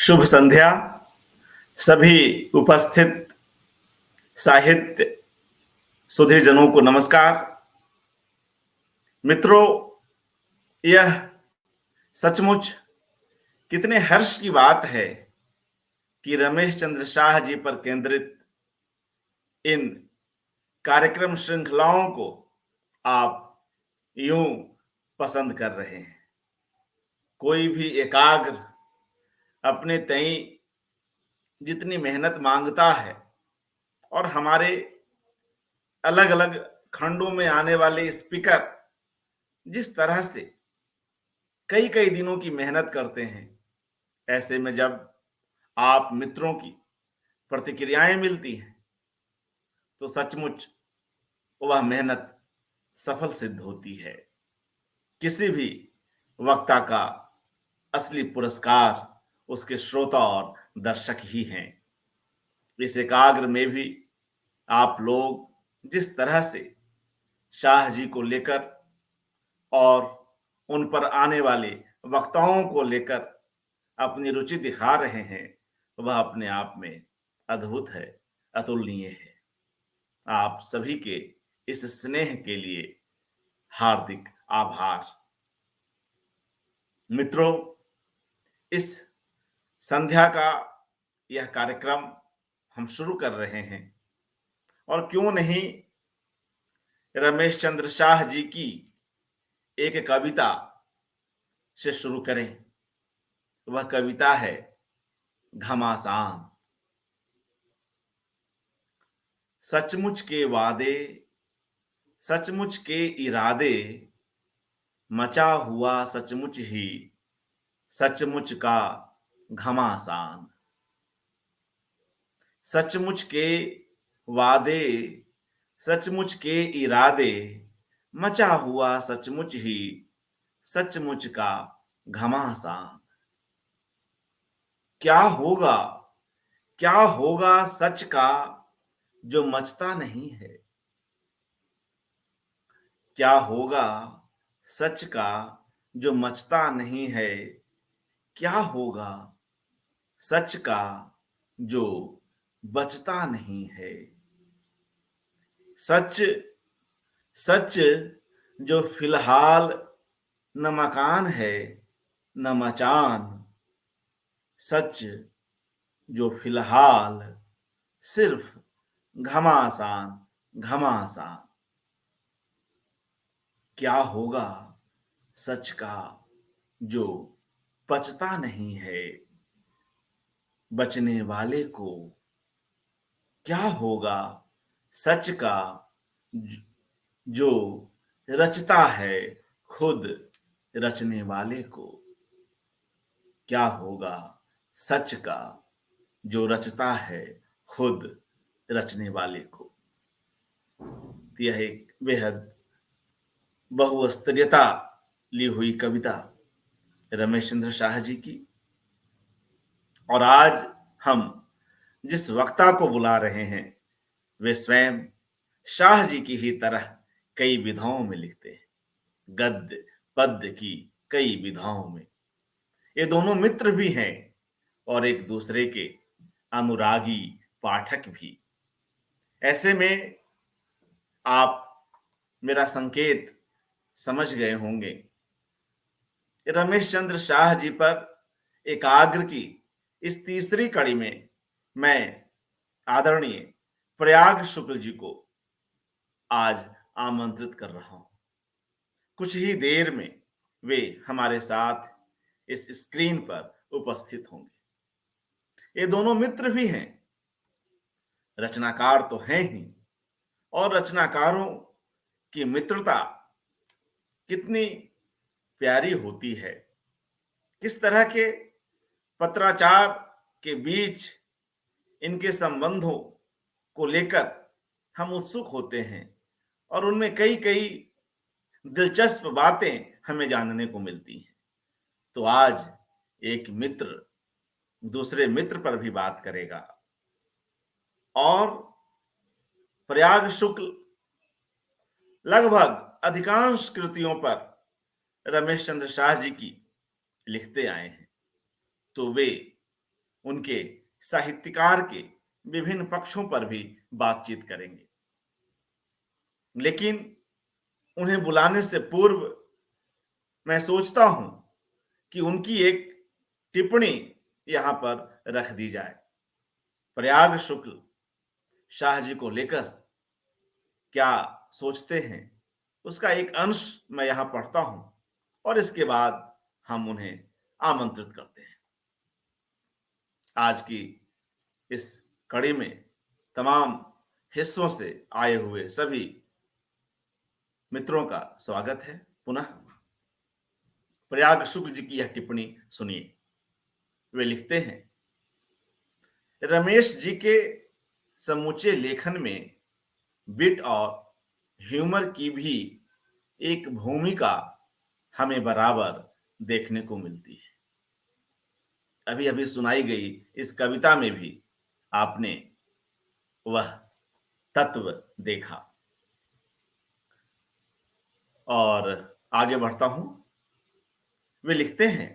शुभ संध्या सभी उपस्थित साहित्य सुधीजनों को नमस्कार। मित्रों, यह सचमुच कितने हर्ष की बात है कि रमेश चंद्र शाह जी पर केंद्रित इन कार्यक्रम श्रृंखलाओं को आप यूं पसंद कर रहे हैं। कोई भी एकाग्र अपने तई जितनी मेहनत मांगता है और हमारे अलग अलग खंडों में आने वाले स्पीकर जिस तरह से कई कई दिनों की मेहनत करते हैं, ऐसे में जब आप मित्रों की प्रतिक्रियाएं मिलती हैं तो सचमुच वह मेहनत सफल सिद्ध होती है। किसी भी वक्ता का असली पुरस्कार उसके श्रोता और दर्शक ही हैं। इस एकाग्र में भी आप लोग जिस तरह से शाह जी को लेकर और उन पर आने वाले वक्ताओं को लेकर अपनी रुचि दिखा रहे हैं, वह अपने आप में अद्भुत है, अतुलनीय है। आप सभी के इस स्नेह के लिए हार्दिक आभार। मित्रों, इस संध्या का यह कार्यक्रम हम शुरू कर रहे हैं और क्यों नहीं रमेश चंद्र शाह जी की एक कविता से शुरू करें। वह कविता है घमासान। सचमुच के वादे, सचमुच के इरादे, मचा हुआ सचमुच ही सचमुच का घमासान। सचमुच के वादे, सचमुच के इरादे, मचा हुआ सचमुच ही सचमुच का घमासान। क्या होगा, क्या होगा सच का जो मचता नहीं है। क्या होगा सच का जो मचता नहीं है। क्या होगा सच का जो बचता नहीं है। सच, सच जो फिलहाल न मकान है न मचान। सच जो फिलहाल सिर्फ घमासान, घमासान। क्या होगा सच का जो बचता नहीं है। बचने वाले को क्या होगा सच का जो रचता है खुद रचने वाले को। क्या होगा सच का जो रचता है खुद रचने वाले को। यह एक बेहद बहुस्तरीयता ली हुई कविता रमेश चंद्र शाह जी की। और आज हम जिस वक्ता को बुला रहे हैं वे स्वयं शाह जी की ही तरह कई विधाओं में लिखते हैं, गद्य पद्य की कई विधाओं में। ये दोनों मित्र भी हैं और एक दूसरे के अनुरागी पाठक भी। ऐसे में आप मेरा संकेत समझ गए होंगे। रमेश चंद्र शाह जी पर एकाग्र की इस तीसरी कड़ी में मैं आदरणीय प्रयाग शुक्ल जी को आज आमंत्रित कर रहा हूं। कुछ ही देर में वे हमारे साथ इस स्क्रीन पर उपस्थित होंगे। ये दोनों मित्र भी हैं, रचनाकार तो हैं ही, और रचनाकारों की मित्रता कितनी प्यारी होती है। किस तरह के पत्राचार के बीच इनके संबंधों को लेकर हम उत्सुक होते हैं और उनमें कई कई दिलचस्प बातें हमें जानने को मिलती हैं। तो आज एक मित्र दूसरे मित्र पर भी बात करेगा और प्रयाग शुक्ल लगभग अधिकांश कृतियों पर रमेश चंद्र शाह जी की लिखते आए हैं। तो वे उनके साहित्यकार के विभिन्न पक्षों पर भी बातचीत करेंगे। लेकिन उन्हें बुलाने से पूर्व मैं सोचता हूं कि उनकी एक टिप्पणी यहां पर रख दी जाए। प्रयाग शुक्ल शाह जी को लेकर क्या सोचते हैं, उसका एक अंश मैं यहां पढ़ता हूं और इसके बाद हम उन्हें आमंत्रित करते हैं। आज की इस कड़ी में तमाम हिस्सों से आए हुए सभी मित्रों का स्वागत है। पुनः प्रयाग शुक्ल जी की यह टिप्पणी सुनिए। वे लिखते हैं, रमेश जी के समूचे लेखन में बिट और ह्यूमर की भी एक भूमिका हमें बराबर देखने को मिलती है। अभी अभी सुनाई गई इस कविता में भी आपने वह तत्व देखा। और आगे बढ़ता हूं। वे लिखते हैं,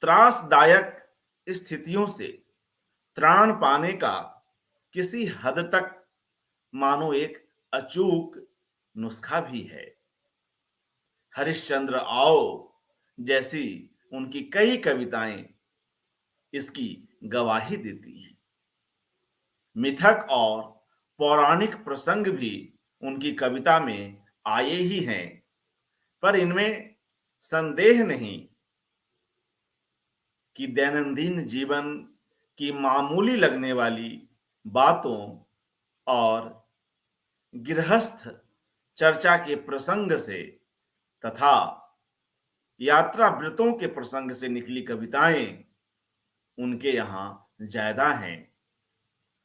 त्रासदायक स्थितियों से त्राण पाने का किसी हद तक मानो एक अचूक नुस्खा भी है। हरिश्चंद्र आओ जैसी उनकी कई कविताएं इसकी गवाही देती हैं। मिथक और पौराणिक प्रसंग भी उनकी कविता में आए ही हैं, पर इनमें संदेह नहीं कि दैनंदिन जीवन की मामूली लगने वाली बातों और गृहस्थ चर्चा के प्रसंग से तथा यात्रा वृतों के प्रसंग से निकली कविताएं उनके यहां ज्यादा हैं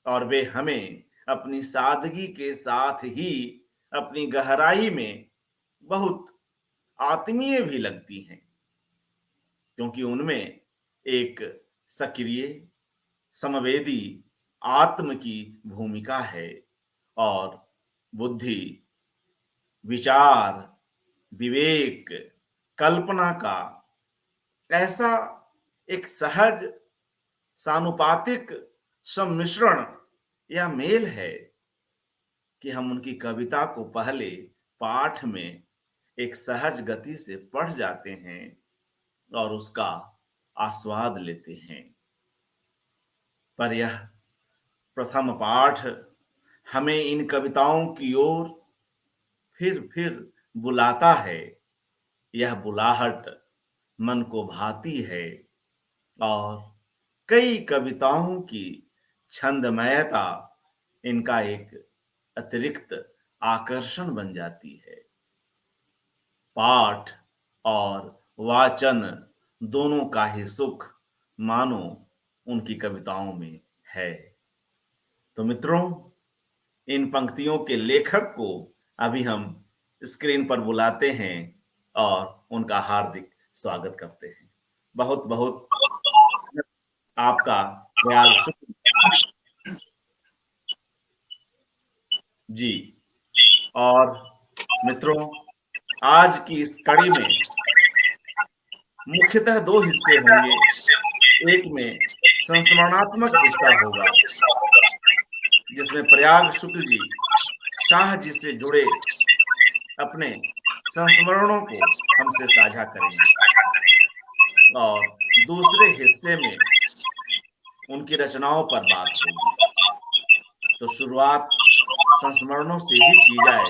और वे हमें अपनी सादगी के साथ ही अपनी गहराई में बहुत आत्मीय भी लगती हैं, क्योंकि उनमें एक सक्रिय समवेदी आत्म की भूमिका है और बुद्धि, विचार, विवेक, कल्पना का ऐसा एक सहज सानुपातिक सम्मिश्रण या मेल है कि हम उनकी कविता को पहले पाठ में एक सहज गति से पढ़ जाते हैं और उसका आस्वाद लेते हैं। पर यह प्रथम पाठ हमें इन कविताओं की ओर फिर बुलाता है। यह बुलाहट मन को भाती है और कई कविताओं की छंदमयता इनका एक अतिरिक्त आकर्षण बन जाती है। पाठ और वाचन दोनों का ही सुख मानो उनकी कविताओं में है। तो मित्रों, इन पंक्तियों के लेखक को अभी हम स्क्रीन पर बुलाते हैं और उनका हार्दिक स्वागत करते हैं। बहुत बहुत आपका प्रयाग शुक्ल जी। और मित्रों, आज की इस कड़ी में मुख्यतः दो हिस्से होंगे। एक में संस्मरणात्मक हिस्सा होगा जिसमें प्रयाग शुक्ल जी शाह जी से जुड़े अपने संस्मरणों को हमसे साझा करेंगे और दूसरे हिस्से में उनकी रचनाओं पर बात होगी। तो शुरुआत संस्मरणों से ही की जाए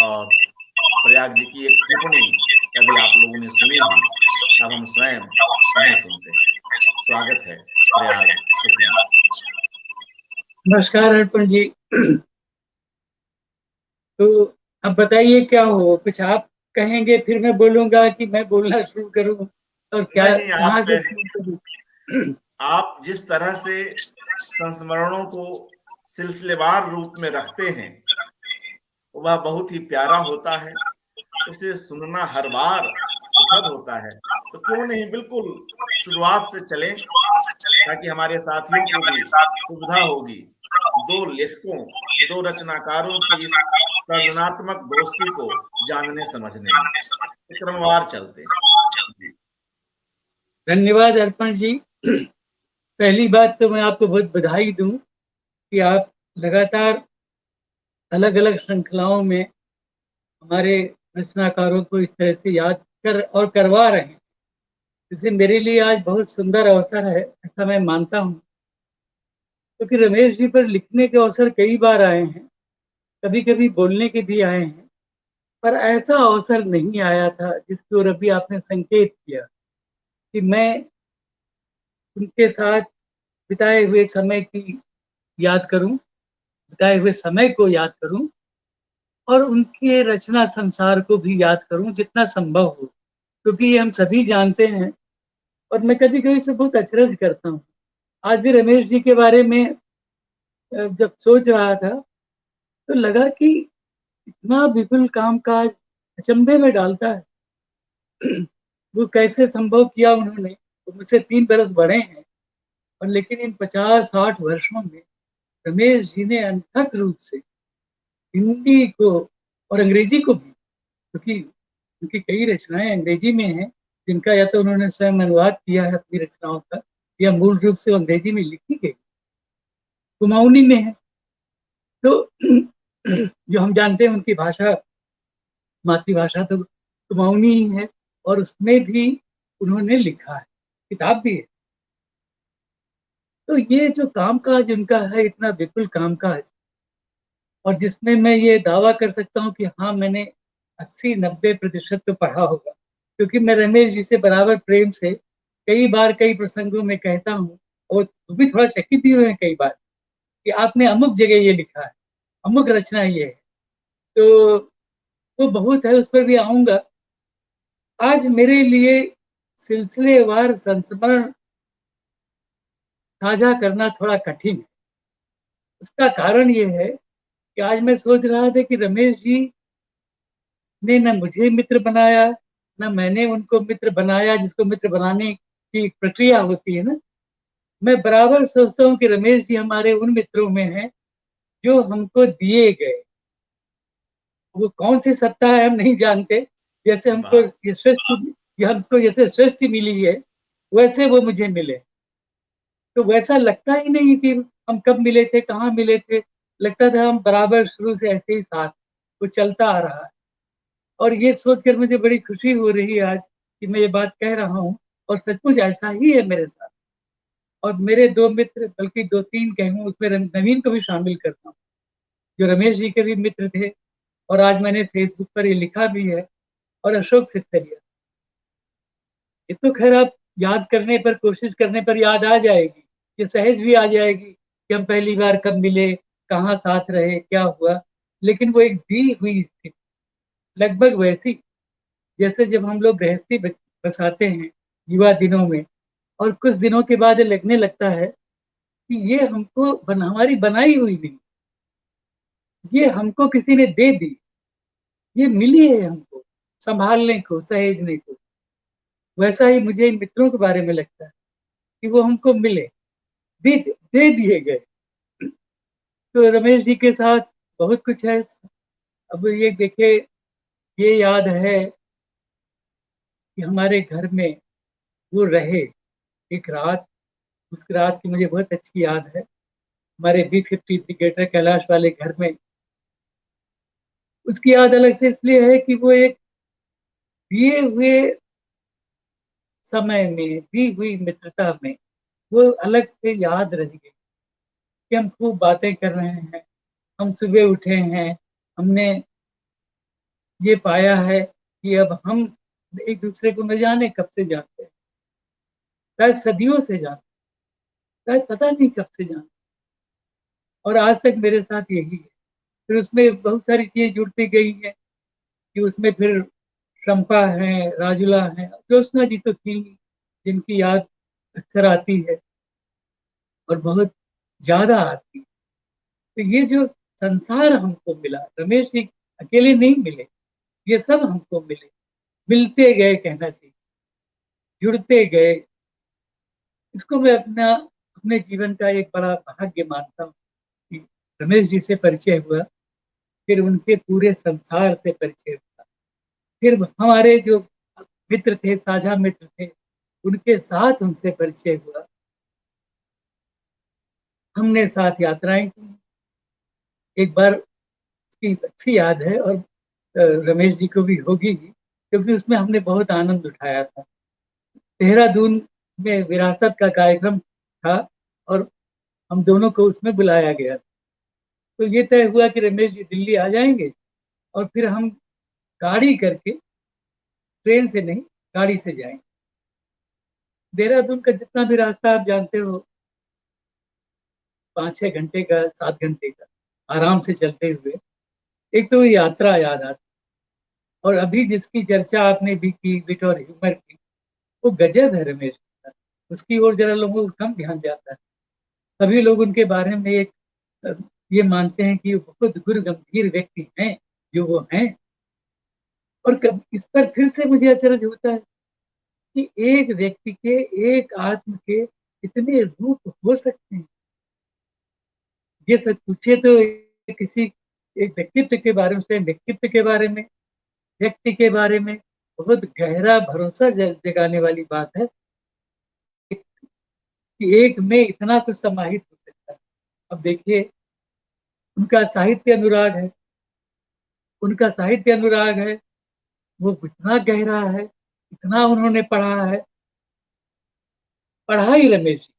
और प्रयाग जी की एक टिप्पणी अभी आप लोगों ने सुनी ही, अब हम स्वयं उन्हें सुनते हैं। स्वागत है प्रयाग शुक्ल। नमस्कार अर्पण जी। तो अब बताइए क्या हो, कुछ आप कहेंगे फिर मैं बोलूंगा कि मैं बोलना शुरू करूं और क्या नहीं, कहाँ से शुरू करूं? आप जिस तरह से संस्मरणों को सिलसिलेवार रूप में रखते हैं वह बहुत ही प्यारा होता है। उसे सुनना हर बार सुखद होता है। तो क्यों नहीं बिल्कुल शुरुआत से चलें ताकि हमारे साथियों को भी सुविधा होगी। दो लेखकों, दो रचनाकारों की इस सर्जनात्मक दोस्ती को जानने समझने में क्रमवार चलते हैं। धन्यवाद अर्पण जी। पहली बात तो मैं आपको बहुत बधाई दूं कि आप लगातार अलग-अलग श्रृंखलाओं में हमारे रचनाकारों को इस तरह से याद कर और करवा रहे हैं। इससे मेरे लिए आज बहुत सुंदर अवसर है, ऐसा मैं मानता हूँ। क्योंकि रमेश जी पर लिखने के अवसर कई बार आए हैं, कभी-कभी बोलने के भी आए हैं, पर ऐसा अवसर नहीं आया था जिसकी ओर अभी आपने संकेत किया कि मैं उनके साथ बिताए हुए समय की याद करूं, बिताए हुए समय को याद करूं और उनके रचना संसार को भी याद करूं जितना संभव हो। क्योंकि ये हम सभी जानते हैं और मैं कभी-कभी से बहुत अचरज करता हूँ। आज भी रमेश जी के बारे में जब सोच रहा था तो लगा कि इतना विपुल काम-काज अचंभे में डालता है। वो कैसे संभव किया उन्होंने? वो मुझसे 3 बरस बड़े हैं और लेकिन इन 50-60 वर्षों में रमेश जी ने अनथक रूप से हिंदी को और अंग्रेजी को भी, क्योंकि उनकी कई रचनाएं अंग्रेजी में हैं, जिनका या तो उन्होंने स्वयं अनुवाद किया है अपनी रचनाओं का या मूल रूप से अंग्रेजी में लिखी गई, कुमाऊनी में है। तो जो हम जानते हैं उनकी भाषा, मातृभाषा तो कुमाऊनी ही है और उसमें भी उन्होंने लिखा है, किताब भी है। तो ये जो कामकाज उनका है, इतना विपुल कामकाज, और जिसमें मैं ये दावा कर सकता हूँ कि हाँ, मैंने 80-90% तो पढ़ा होगा, क्योंकि मैं रमेश जी से बराबर प्रेम से कई बार कई प्रसंगों में कहता हूँ और वो भी थोड़ा चकित भी हुए हैं कई बार कि आपने अमुक जगह ये लिखा है, अमुक रचना ये है। तो वो बहुत है, उस पर भी आऊँगा। आज मेरे लिए सिलसिलेवार संस्मरण साझा करना थोड़ा कठिन है। उसका कारण ये है कि आज मैं सोच रहा था कि रमेश जी ने ना मुझे मित्र बनाया, ना मैंने उनको मित्र बनाया, जिसको मित्र बनाने की प्रक्रिया होती है ना। मैं बराबर सोचता हूँ कि रमेश जी हमारे उन मित्रों में हैं, जो हमको दिए गए। वो कौन-सी सत्ता है हम नहीं जानते। जैसे हमको वाह! ये सृष्टि ये हमको जैसे सृष्टि मिली है, वैसे वो मुझे मिले। तो वैसा लगता ही नहीं कि हम कब मिले थे, कहाँ मिले थे। लगता था हम बराबर शुरू से ऐसे ही साथ, वो चलता आ रहा है। और ये सोचकर मुझे बड़ी खुशी हो रही है आज कि मैं ये बात कह रहा हूँ और सचमुच ऐसा ही है मेरे साथ। और मेरे 2 मित्र, बल्कि 2-3 कहूँ, उसमें नवीन को भी शामिल करता हूँ, जो रमेश जी के भी मित्र थे और आज मैंने फेसबुक पर ये लिखा भी है, और अशोक सित्तरिया। ये तो खैर आप याद करने पर, कोशिश करने पर याद आ जाएगी। ये सहज भी आ जाएगी कि हम पहली बार कब मिले, कहाँ साथ रहे, क्या हुआ। लेकिन वो एक दी हुई स्थिति, लगभग वैसी जैसे जब हम लोग गृहस्थी बसाते हैं युवा दिनों में, और कुछ दिनों के बाद ये लगने लगता है कि ये हमको हमारी बनाई हुई नहीं, ये हमको किसी ने दे दी, ये मिली है हमको संभालने को, सहेजने को। वैसा ही मुझे इन मित्रों के बारे में लगता है कि वो हमको मिले, दे दिए गए। तो रमेश जी के साथ बहुत कुछ है। अब ये देखिए, ये याद है कि हमारे घर में वो रहे एक रात। उस रात की मुझे बहुत अच्छी याद है। हमारे B50 ब्रिगेडियर कैलाश वाले घर में। उसकी याद अलग से इसलिए है कि वो एक दिए हुए समय में, दी हुई मित्रता में, वो अलग से याद रह गई कि हम खूब बातें कर रहे हैं, हम सुबह उठे हैं, हमने ये पाया है कि अब हम एक दूसरे को न जाने कब से जानते हैं, शायद सदियों से जानते, शायद पता नहीं कब से जानते, और आज तक मेरे साथ यही है। फिर उसमें बहुत सारी चीजें जुड़ती गई हैं कि उसमें फिर शंपा है, राजुला है, ज्योत्सना जी तो थी, जिनकी याद अक्सर आती है और बहुत ज्यादा आती है। तो ये जो संसार हमको मिला, रमेश जी अकेले नहीं मिले, ये सब हमको मिले, मिलते गए कहना चाहिए, जुड़ते गए। इसको मैं अपने जीवन का एक बड़ा भाग्य मानता हूँ कि रमेश जी से परिचय हुआ, फिर उनके पूरे संसार से परिचय हुआ, फिर हमारे जो मित्र थे, साझा मित्र थे, उनके साथ उनसे परिचय हुआ। हमने साथ यात्राएं की। एक बार की अच्छी याद है, और रमेश जी को भी होगी, क्योंकि उसमें हमने बहुत आनंद उठाया था। देहरादून में विरासत का कार्यक्रम था और हम दोनों को उसमें बुलाया गया। तो ये तय हुआ कि रमेश जी दिल्ली आ जाएंगे और फिर हम गाड़ी करके, ट्रेन से नहीं, गाड़ी से जाएंगे। देहरादून का जितना भी रास्ता आप जानते हो, 5-6 घंटे का, 7 घंटे का, आराम से चलते हुए। एक तो यात्रा याद आती, और अभी जिसकी चर्चा आपने भी की, विट और ह्यूमर की, वो गजब है रमेश का। उसकी ओर जरा लोगों को कम ध्यान जाता है। सभी लोग उनके बारे में एक ये मानते हैं कि वो बहुत गुरु गंभीर व्यक्ति हैं, जो वो हैं। और कब इस पर फिर से मुझे अचरज होता है कि एक व्यक्ति के, एक आत्म के इतने रूप हो सकते हैं। ये सब पूछे तो किसी एक व्यक्तित्व के बारे में, व्यक्तित्व के बारे में, व्यक्ति के बारे में बहुत गहरा भरोसा जगाने वाली बात है कि एक में इतना कुछ समाहित हो सकता है। अब देखिए, उनका साहित्य अनुराग है, उनका साहित्य अनुराग है, वो इतना गहरा है, इतना उन्होंने पढ़ा है। पढ़ाई रमेश जी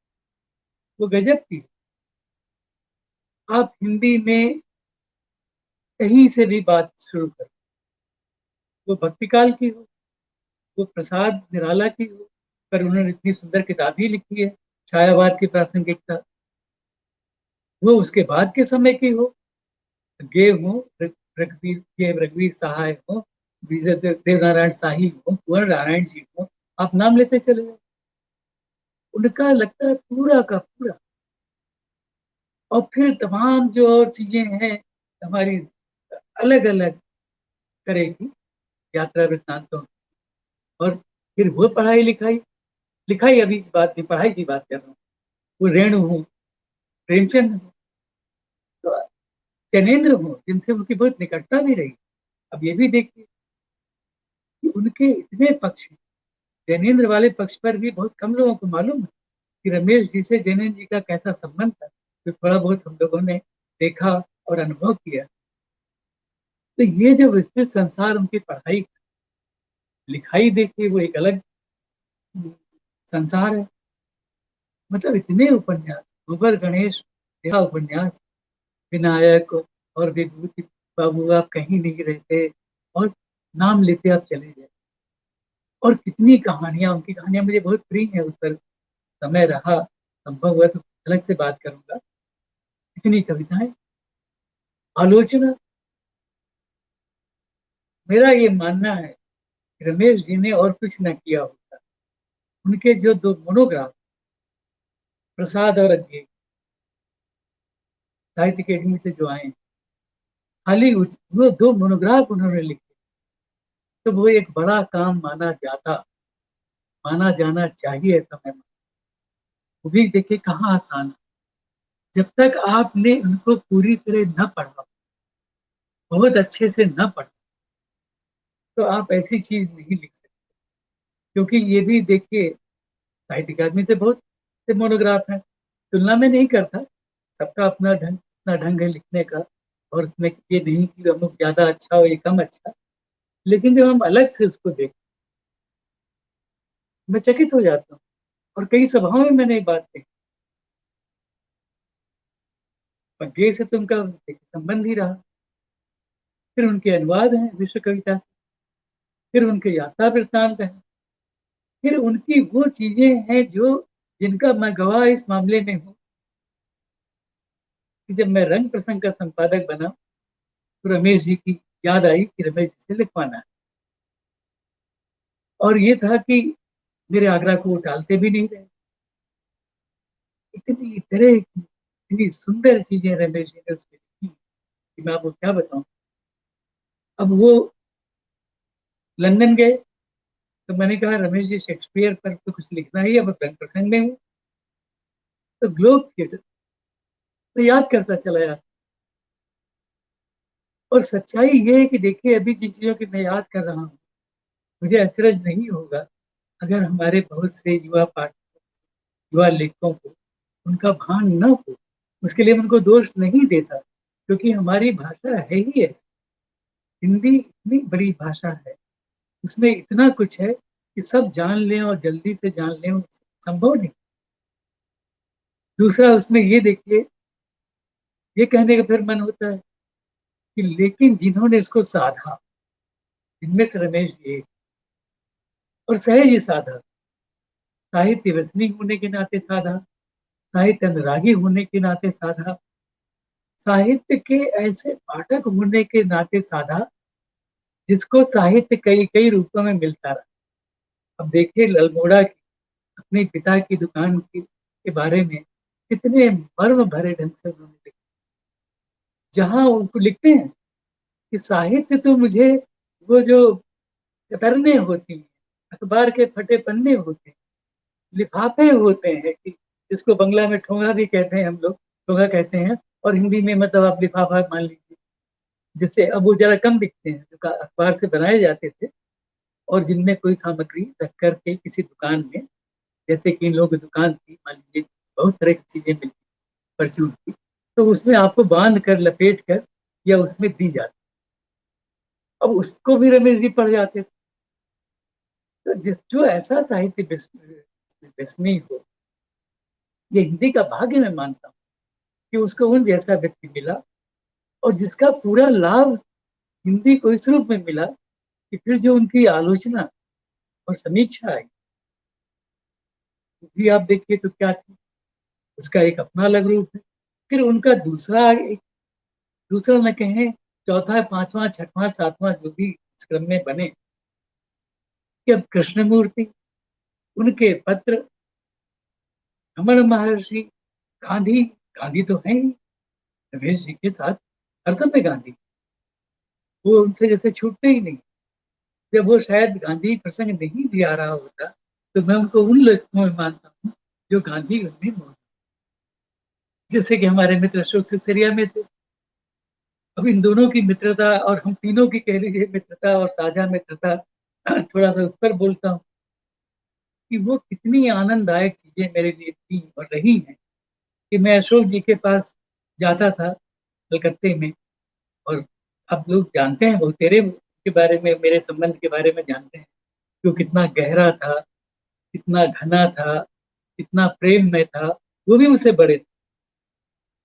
वो गजब की। आप हिंदी में कहीं से भी बात शुरू करो, वो भक्तिकाल की हो, वो प्रसाद निराला की हो, पर उन्होंने इतनी सुंदर किताब ही लिखी है, छायावाद की प्रासंगिकता। वो उसके बाद के समय की हो, गे हो, रघुवीर के रघुवीर सहाय हो, देवनारायण शाही हो, कुंवर नारायण जी हो, आप नाम लेते चले जाओ। उनका लगता है पूरा का पूरा। और फिर तमाम जो और चीजें हैं हमारी, अलग अलग तरह की यात्रा वृत्तांतों, और फिर वो पढ़ाई लिखाई, लिखाई अभी की बात नहीं, पढ़ाई की बात कर रहा हूँ। वो रेणु हो, प्रेमचंद हो, तो जैनेन्द्र हो, जिनसे उनकी बहुत निकटता भी रही। अब ये भी देखिए कि उनके इतने पक्ष हैं। जैनेन्द्र वाले पक्ष पर भी बहुत कम लोगों को मालूम है कि रमेश जी से जैनेन्द्र जी का कैसा संबंध था, जो थोड़ा बहुत हम लोगों ने देखा और अनुभव किया। तो ये जो विस्तृत संसार उनकी पढ़ाई, लिखाई देखिए, वो एक अलग संसार है। मतलब इतने उपन्यास, गोबर गणेश का उपन्यास, विनायक और विभूति बाबू आप कहीं नहीं रहते, और नाम लेते आप चले जाए। और कितनी कहानियां, उनकी कहानियां मुझे बहुत प्रिय है। उस पर समय रहा, संभव हुआ तो अलग से बात करूंगा। कितनी कविताएं, आलोचना। मेरा ये मानना है कि रमेश जी ने और कुछ न किया होता। उनके जो 2 मोनोग्राफ, प्रसाद और अज्ञे, साहित्य अकेडमी से जो आए, खाली वो 2 मोनोग्राफ उन्होंने लिखे, तो वो एक बड़ा काम माना जाता, माना जाना चाहिए समय में। वो भी देखिए कहाँ आसान है। जब तक आपने उनको पूरी तरह न पढ़ा, बहुत अच्छे से न पढ़ा, तो आप ऐसी चीज नहीं लिख सकते। क्योंकि ये भी देखिए, साहित्य अकादमी से बहुत से मोनोग्राफ हैं, तुलना में नहीं करता, सबका अपना ढंग, अपना ढंग है लिखने का। और उसमें ये नहीं कि अमुक ज्यादा अच्छा हो, ये कम अच्छा। लेकिन जब हम अलग से उसको देखते, मैं चकित हो जाता हूँ। और कई सभाओं में मैंने ये बात कही, पगले से तो उनका संबंध ही रहा। फिर उनके अनुवाद हैं विश्व कविता से, फिर उनके यात्रा वृत्तांत है, फिर उनकी वो चीजें हैं जो, जिनका मैं गवाह इस मामले में हूँ कि जब मैं रंग प्रसंग का संपादक बना, तो रमेश जी की याद आई कि रमेश जी से लिखवाना है। और ये था कि मेरे आग्रह को वो टालते भी नहीं रहे। इतनी तरह की, इतनी सुंदर चीजें रमेश जी ने उसमें लिखी कि मैं आपको क्या बताऊं। अब वो लंदन गए, तो मैंने कहा रमेश जी शेक्सपियर पर तो कुछ लिखना ही, अब रंग प्रसंग में हूँ। तो ग्लोब थिएटर तो याद करता चला यार। और सच्चाई ये है कि देखिए, अभी जिन चीजों की मैं याद कर रहा हूँ, मुझे अचरज नहीं होगा अगर हमारे बहुत से युवा पाठ युवा लेखकों को उनका भान न हो, उसके लिए मैं उनको दोष नहीं देता, क्योंकि हमारी भाषा है ही ऐसी। हिंदी इतनी बड़ी भाषा है, उसमें इतना कुछ है कि सब जान लें और जल्दी से जान लें, संभव नहीं। दूसरा उसमें ये देखिए, ये कहने का फिर मन होता है कि लेकिन जिन्होंने इसको साधा, इनमें से रमेश जी एक, और सहज ही साधा, साहित्य व्यसनी होने के नाते साधा, साहित्य अनुरागी होने के नाते साधा, साहित्य के ऐसे पाठक होने के नाते साधा जिसको साहित्य कई कई रूपों में मिलता रहा। अब देखिए अल्मोड़ा की अपने पिता की दुकान के बारे में कितने मर्म भरे ढंग से उन्होंने लिखा, जहां उनको लिखते हैं कि साहित्य तो मुझे वो जो कतरने होती हैं, अखबार के फटे पन्ने होते हैं, लिफाफे होते हैं, कि जिसको बंगला में ठोंगा भी कहते हैं, हम लोग ठोंगा कहते हैं, और हिंदी में मतलब आप लिफाफा मान लीजिए, जिससे अब वो जरा कम दिखते हैं, जो अखबार से बनाए जाते थे और जिनमें कोई सामग्री रख करके किसी दुकान में, जैसे कि इन लोगों की दुकान थी, मान लीजिए बहुत तरह की चीजें मिलती, परचून की, तो उसमें आपको बांध कर लपेट कर या उसमें दी जाती। अब उसको भी रमेश जी पढ़ जाते थे। तो जिस जो ऐसा साहित्य व्यसनी हो, ये हिंदी का भाग्य मैं मानता हूँ कि उसको उन जैसा व्यक्ति मिला, और जिसका पूरा लाभ हिंदी को इस रूप में मिला कि फिर जो उनकी आलोचना और समीक्षा आई, वो भी आप देखिए तो क्या थी, उसका एक अपना अलग रूप है। फिर उनका दूसरा न कहें, चौथा, पांचवा, छठवां, सातवां, जो भी इस क्रम में बने, कि अब कृष्णमूर्ति, उनके पत्र, रमण महर्षि, गांधी, गांधी तो है ही रमेश जी के साथ, हर समय गांधी, वो उनसे जैसे छूटते ही नहीं। जब वो शायद गांधी प्रसंग नहीं भी आ रहा होता, तो मैं उनको उन लेखकों में मानता हूँ जो गांधी उनमें मौजूद, जैसे कि हमारे मित्र अशोक सिसरिया में थे। अब इन दोनों की मित्रता, और हम तीनों की कह लीजिए मित्रता और साझा मित्रता, थोड़ा सा उस पर बोलता हूँ कि वो कितनी आनंददायक चीजें मेरे लिए थी और रही हैं, कि मैं अशोक जी के पास जाता था कलकत्ते में, और अब लोग जानते हैं, वो तेरे के बारे में, मेरे संबंध के बारे में जानते हैं कि वो कितना गहरा था, कितना घना था, कितना प्रेम में था। वो भी मुझसे बड़े थे,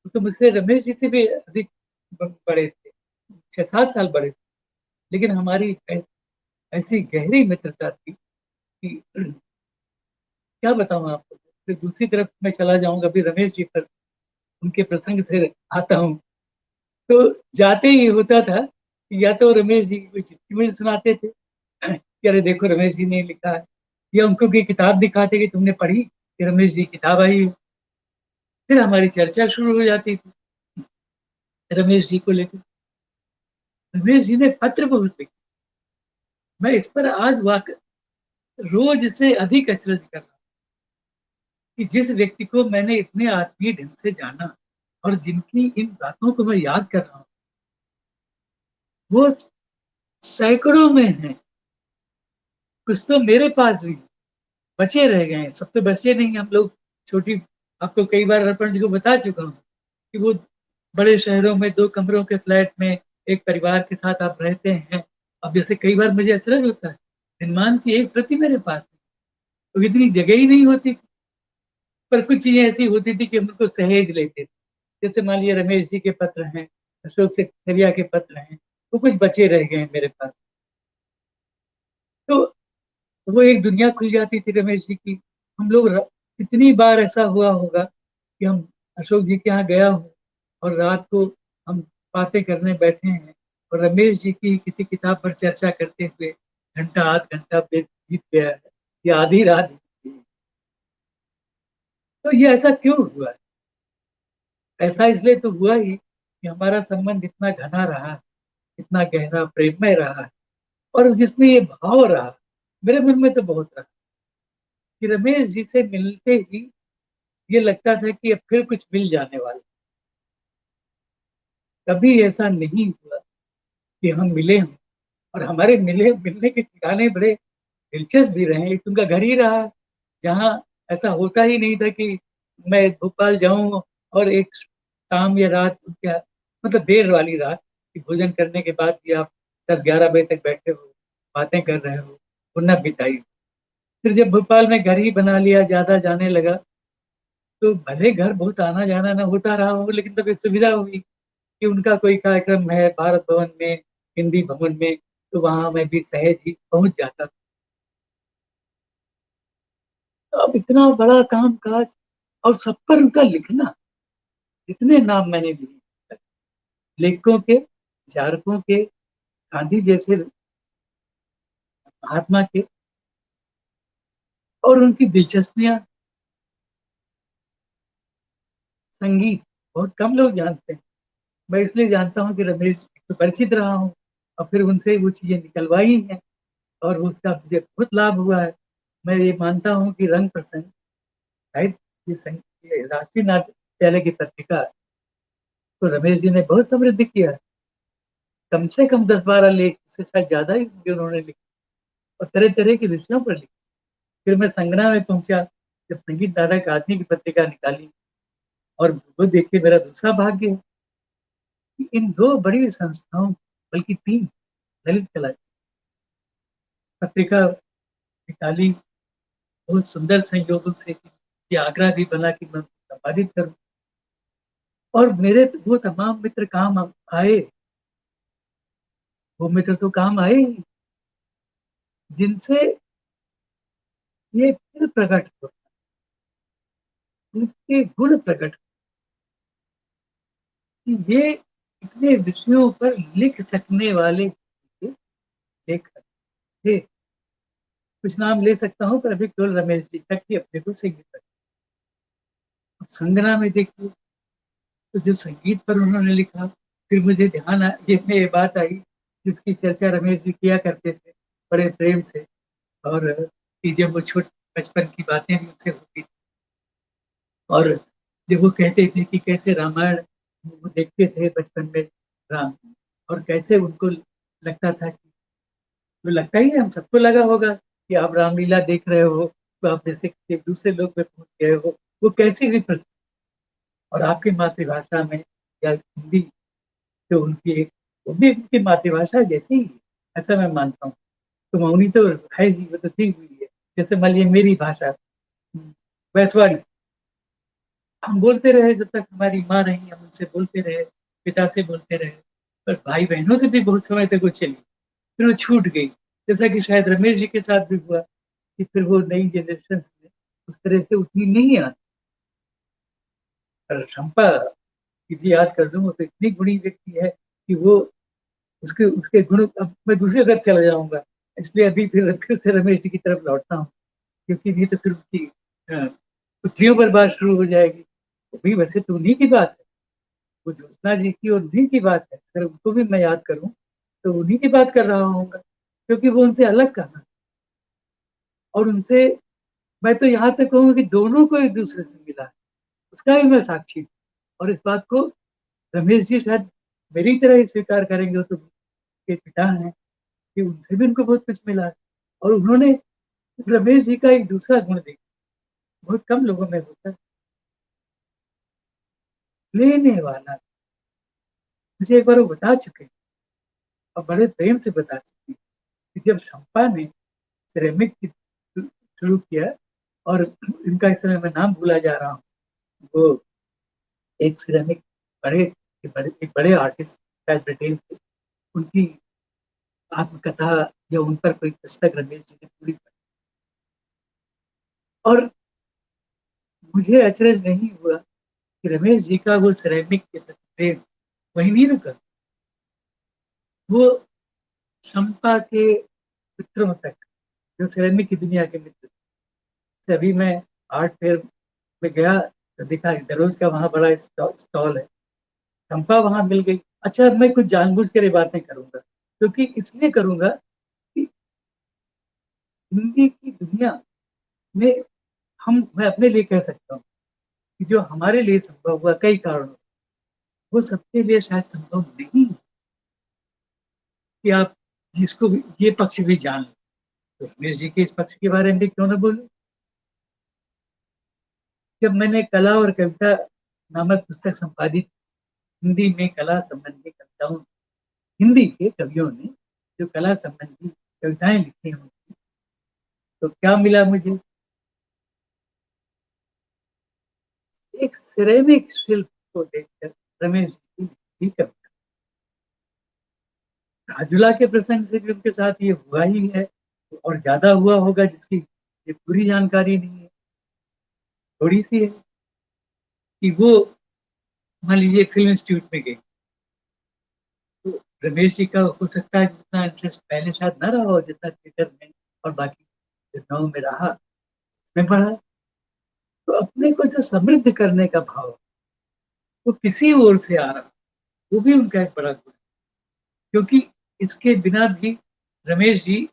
तो मुझसे रमेश जी से भी अधिक बड़े थे, 6-7 साल बड़े थे, लेकिन हमारी ऐसी गहरी मित्रता थी कि क्या बताऊं आपको। फिर दूसरी तरफ मैं चला जाऊंगा अभी रमेश जी पर, उनके प्रसंग से आता हूँ। तो जाते ही होता था कि या तो रमेश जी की कोई चिट्ठी मुझे सुनाते थे कि अरे देखो रमेश जी ने लिखा है, या उनको कोई किताब दिखाते कि तुमने पढ़ी कि रमेश जी की किताब आई है। फिर हमारी चर्चा शुरू हो जाती थी रमेश जी को लेकर। रमेश जी ने पत्र बहुत लिखे, मैं इस पर आज वाकई रोज से अधिक अचरज कर रहा हूँ कि जिस व्यक्ति को मैंने इतने आत्मीय ढंग से जाना, और जिनकी इन बातों को मैं याद कर रहा हूँ, वो सैकड़ों में है। कुछ तो मेरे पास भी बचे रह गए हैं, सब तो बचे नहीं। हम लोग छोटी, आपको कई बार अर्पण जी को बता चुका हूँ कि वो बड़े शहरों में 2 कमरों के फ्लैट में एक परिवार के साथ आप रहते हैं। अब जैसे कई बार मुझे अचरज होता है, हनुमान की एक प्रति मेरे पास, तो इतनी जगह ही नहीं होती, पर कुछ चीजें ऐसी होती थी कि हम उनको सहेज लेते थे। जैसे मान लिया रमेश जी के पत्र हैं, अशोक से खरिया के पत्र हैं, वो कुछ बचे रह गए हैं मेरे पास। तो वो एक दुनिया खुल जाती थी रमेश जी की। हम लोग कितनी बार ऐसा हुआ होगा कि हम अशोक जी के यहाँ गया हूँ, और रात को हम बातें करने बैठे हैं, और रमेश जी की किसी किताब पर चर्चा करते हुए घंटा आध घंटा बीत गया है, या आधी रात बीत गई है। तो ये ऐसा क्यों हुआ? ऐसा इसलिए तो हुआ ही कि हमारा संबंध इतना घना रहा, इतना गहरा प्रेममय रहा, और जिसमें ये भाव रहा, मेरे मन में तो बहुत रहा कि रमेश जी से मिलते ही ये लगता था कि अब फिर कुछ मिल जाने वाला। कभी ऐसा नहीं हुआ कि हम मिले हों, और हमारे मिलने के ठिकाने बड़े दिलचस्प भी रहे। एक उनका घर ही रहा, जहाँ ऐसा होता ही नहीं था कि मैं भोपाल जाऊँ और एक शाम या रात उनके यहाँ, मतलब देर वाली रात कि भोजन करने के बाद भी आप 10-11 बजे तक बैठे हो, बातें कर रहे हो, वो ना बिताई। फिर जब भोपाल में घर ही बना लिया, ज़्यादा जाने लगा, तो भले घर बहुत आना-जाना ना होता रहा हो, लेकिन तब ये सुविधा हुई कि उनका कोई कार्यक्रम है भारत भवन में, हिंदी भवन में, तो वहाँ मैं भी सहज ही पहुँच जाता था। अब इतना बड़ा काम-काज और सब पर उनका लिखना, जितने नाम मैंने लिए, लेखकों के, विचारकों के, गांधी जैसे महात्मा के, और उनकी दिलचस्पियाँ, संगीत, बहुत कम लोग जानते हैं। मैं इसलिए जानता हूँ कि रमेश जी से परिचित रहा हूँ और फिर उनसे वो चीज़ें निकलवाई हैं और उसका मुझे बहुत लाभ हुआ है। मैं ये मानता हूँ कि रंग प्रसंग शायद ये राष्ट्रीय नाट्य विद्यालय की पत्रिका तो रमेश जी ने बहुत समृद्ध किया है। कम से कम 10-12 लेख, इससे शायद ज़्यादा ही होंगे उन्होंने लिखे और तरह-तरह के विषयों पर लिखे। फिर मैं संग्रह में पहुँचा, जब संगीत नाटक आदमी की पत्रिका निकाली और वो देखिए मेरा दूसरा भाग्य है कि इन 2 बड़ी संस्थाओं, बल्कि 3 ललित कला पत्रिका निकाली, बहुत सुंदर संयोगों से ये आग्रह भी बना कि मैं संपादित करूँ और मेरे वो तमाम मित्र काम आए, वो मित्र तो काम आए ही, जिनसे ये फिर प्रकट हुआ, उनके गुण प्रकट कि ये इतने विषयों पर लिख सकने वाले लेखक थे। कुछ नाम ले सकता हूँ पर अभी केवल रमेश जी तक ही अपने को सीमित रखा। संगना में देखिए, तो जो संगीत पर उन्होंने लिखा, फिर मुझे ध्यान ये बात आई जिसकी चर्चा रमेश जी किया करते थे बड़े प्रेम से, और कि जब वो छोट बचपन की बातें भी उनसे होती थी और जब वो कहते थे कि कैसे रामायण वो देखते थे बचपन में राम, और कैसे उनको लगता था कि तो लगता ही है हम सबको लगा होगा कि आप रामलीला देख रहे हो, तो आप जैसे किसी दूसरे लोग में पहुंच गए हो, वो कैसी भी और आपकी मातृभाषा में या हिंदी, जो उनकी एक, वो भी उनकी मातृभाषा जैसी ही है, ऐसा मैं मानता हूँ। तो मौनी तो है ही, वो तो थी हुई है। जैसे मान लीजिए मेरी भाषा वैश्वाड़ी, हम बोलते रहे जब तक हमारी माँ रही, हम उनसे बोलते रहे, पिता से बोलते रहे, पर भाई बहनों से भी बहुत समय तक वो चली, फिर वो छूट गई। जैसा कि शायद रमेश जी के साथ भी हुआ कि फिर वो नई जनरेशन में उस तरह से उतनी नहीं आती। पर शंपा की भी याद कर दूं, वो तो इतनी गुणी व्यक्ति है कि वो उसके उसके गुण, अब मैं दूसरी तरफ चला जाऊंगा, इसलिए अभी फिर से रमेश जी की तरफ लौटता हूँ, क्योंकि नहीं तो फिर उसकी पुत्रियों पर बात शुरू हो जाएगी। वो भी वैसे तो उन्हीं की बात है, वो ज्योत्सना जी की और उन्हीं की बात है, अगर उनको भी मैं याद करूं तो उन्हीं की बात कर रहा हूँ, क्योंकि वो उनसे अलग कहा और उनसे, मैं तो यहाँ तक कहूँगा कि दोनों को एक दूसरे से मिला है, उसका भी मैं साक्षी हूँ। और इस बात को रमेश जी शायद मेरी तरह ही स्वीकार करेंगे, वो तो के पिता हैं कि उनसे भी उनको बहुत कुछ मिला है। और उन्होंने रमेश जी का एक दूसरा गुण देखा, बहुत कम लोगों में होता है, लेने वाला। मुझे एक बार वो बता चुके और बड़े प्रेम से बता चुके कि जब शंपा ने सिरेमिक शुरू किया, और इनका इस समय मैं नाम भूला जा रहा हूँ, वो एक सिरेमिक एक बड़े आर्टिस्ट शायद ब्रिटेन के, उनकी आत्मकथा या उन पर कोई पुस्तक रमेश जी ने पूरी पढ़ी और मुझे अचरज नहीं हुआ कि रमेश जी का वो सिरेमिक के प्रति प्रेम वही नहीं रुका, वो शंपा के मित्रों तक, जो सिरेमिक की दुनिया के मित्र थे। अभी मैं आर्ट फेयर में गया तो देखा दरोज का वहाँ बड़ा स्टॉल है, चंपा वहां मिल गई। अच्छा, मैं कुछ जानबूझ कर ये बातें करूंगा, क्योंकि इसलिए करूंगा कि हिंदी की दुनिया में मैं अपने लिए कह सकता हूँ कि जो हमारे लिए संभव हुआ कई कारणों से, वो सबके लिए शायद संभव नहीं है कि आप इसको ये पक्ष भी जान लें। तो रमेश जी के इस पक्ष के बारे में भी क्यों ना बोलूं। जब मैंने कला और कविता नामक पुस्तक संपादित, हिंदी में कला संबंधी कविताओं, हिंदी के कवियों ने जो कला संबंधी कविताएं लिखी हों, तो क्या मिला मुझे? एक सिरेमिक शिल्प को देखकर रमेश जी की लिखी कविता। राजुला के प्रसंग से भी उनके साथ ये हुआ ही है, और ज्यादा हुआ होगा, जिसकी ये पूरी जानकारी नहीं है, थोड़ी सी है। कि वो मान लीजिए फिल्म इंस्टीट्यूट में गई, तो रमेश जी का हो सकता है कि उतना इंटरेस्ट पहले शायद ना रहा हो जितना थिएटर में और बाकी घटनाओं में रहा, मैं पढ़ा। तो अपने को जो समृद्ध करने का भाव वो किसी ओर से आ रहा, वो भी उनका एक बड़ा गुण है। क्योंकि इसके बिना भी रमेश जी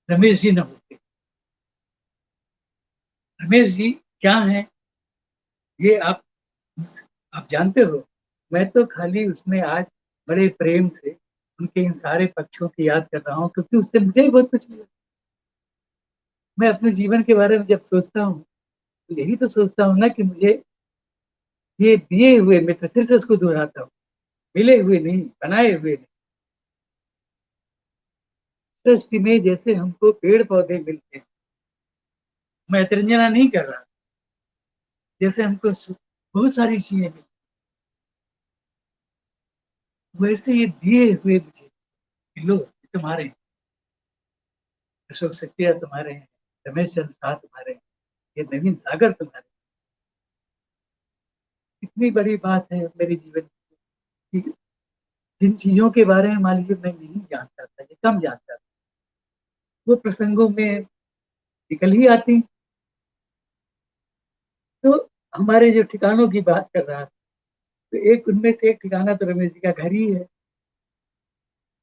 रमेश जी न होते। रमेश जी क्या हैं ये आप जानते हो। मैं तो खाली उसमें आज बड़े प्रेम से उनके इन सारे पक्षों की याद कर रहा हूँ, क्योंकि उससे मुझे भी बहुत कुछ मिला। मैं अपने जीवन के बारे में जब सोचता हूँ, तो यही तो सोचता हूँ ना कि मुझे ये दिए हुए मित्र, फिर से उसको दोहराता हूँ, मिले हुए नहीं, बनाए हुए नहीं। सृष्टि में जैसे हमको पेड़ पौधे मिलते हैं, मैं तिरंजना नहीं कर रहा, जैसे हमको बहुत सारी चीजें मिलती, वैसे ये दिए हुए मुझे, लो तुम्हारे हैं, अशोक सक्सेना तुम्हारे हैं, रमेश चंद्र शाह तुम्हारे हैं, ये नवीन सागर तुम्हारे हैं। इतनी बड़ी बात है मेरे जीवन की, जिन चीजों के बारे में मान लीजिए मैं नहीं जानता था, ये कम जानता था, वो प्रसंगों में निकल ही आती। तो हमारे जो ठिकानों की बात कर रहा था, तो एक उनमें से एक ठिकाना तो रमेश जी का घर ही है।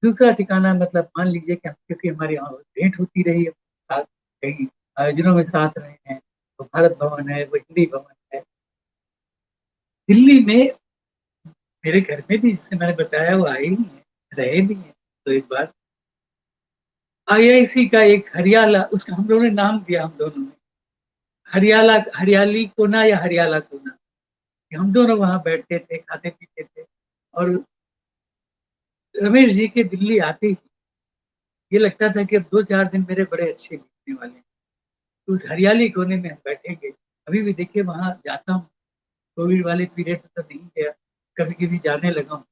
दूसरा ठिकाना मतलब मान लीजिए कि क्योंकि हमारी यहाँ भेंट होती रही है, साथ कई आयोजनों में साथ रहे हैं, तो भारत भवन है, वो हिंदी भवन है। दिल्ली में मेरे घर में भी, जिससे मैंने बताया, वो आए ही हैं, रहे भी हैं। तो एक बार आईआईसी का एक हरियाला, उसका हम लोगों ने नाम दिया, हम दोनों ने हरियाला, हरियाली कोना या हरियाला कोना, हम दोनों वहां बैठते थे, खाते पीते थे। और रमेश जी के दिल्ली आते ही ये लगता था कि अब 2-4 दिन मेरे बड़े अच्छे बीतने वाले हैं। तो उस हरियाली कोने में हम बैठेंगे। अभी भी देखिए वहां जाता हूँ, कोविड वाले पीरियड में तो नहीं गया, कभी कभी जाने लगा हूँ,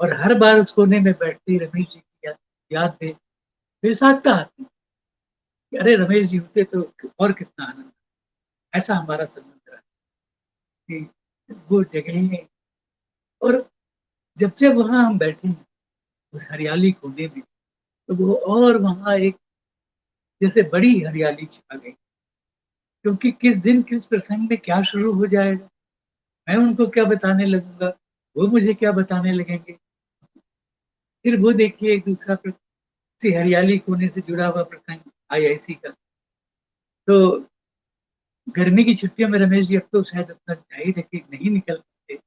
और हर बार उस कोने में बैठते ही रमेश जी की याद में मेरे साथ का आती कि अरे रमेश जी होते तो और कितना आनंद। ऐसा हमारा संबंध रहा कि वो जगह, और जब जब वहां हम बैठे उस हरियाली कोने में, तो वो और वहां एक जैसे बड़ी हरियाली छा गई। क्योंकि किस दिन किस प्रसंग में क्या शुरू हो जाएगा, मैं उनको क्या बताने लगूंगा, वो मुझे क्या बताने लगेंगे। फिर वो देखिए एक दूसरा हरियाली कोने से जुड़ा हुआ प्रसंग आईआईसी का। तो गर्मी की छुट्टियों में रमेश जी अब तो शायद अपना जाहिर है कि नहीं निकल पाते,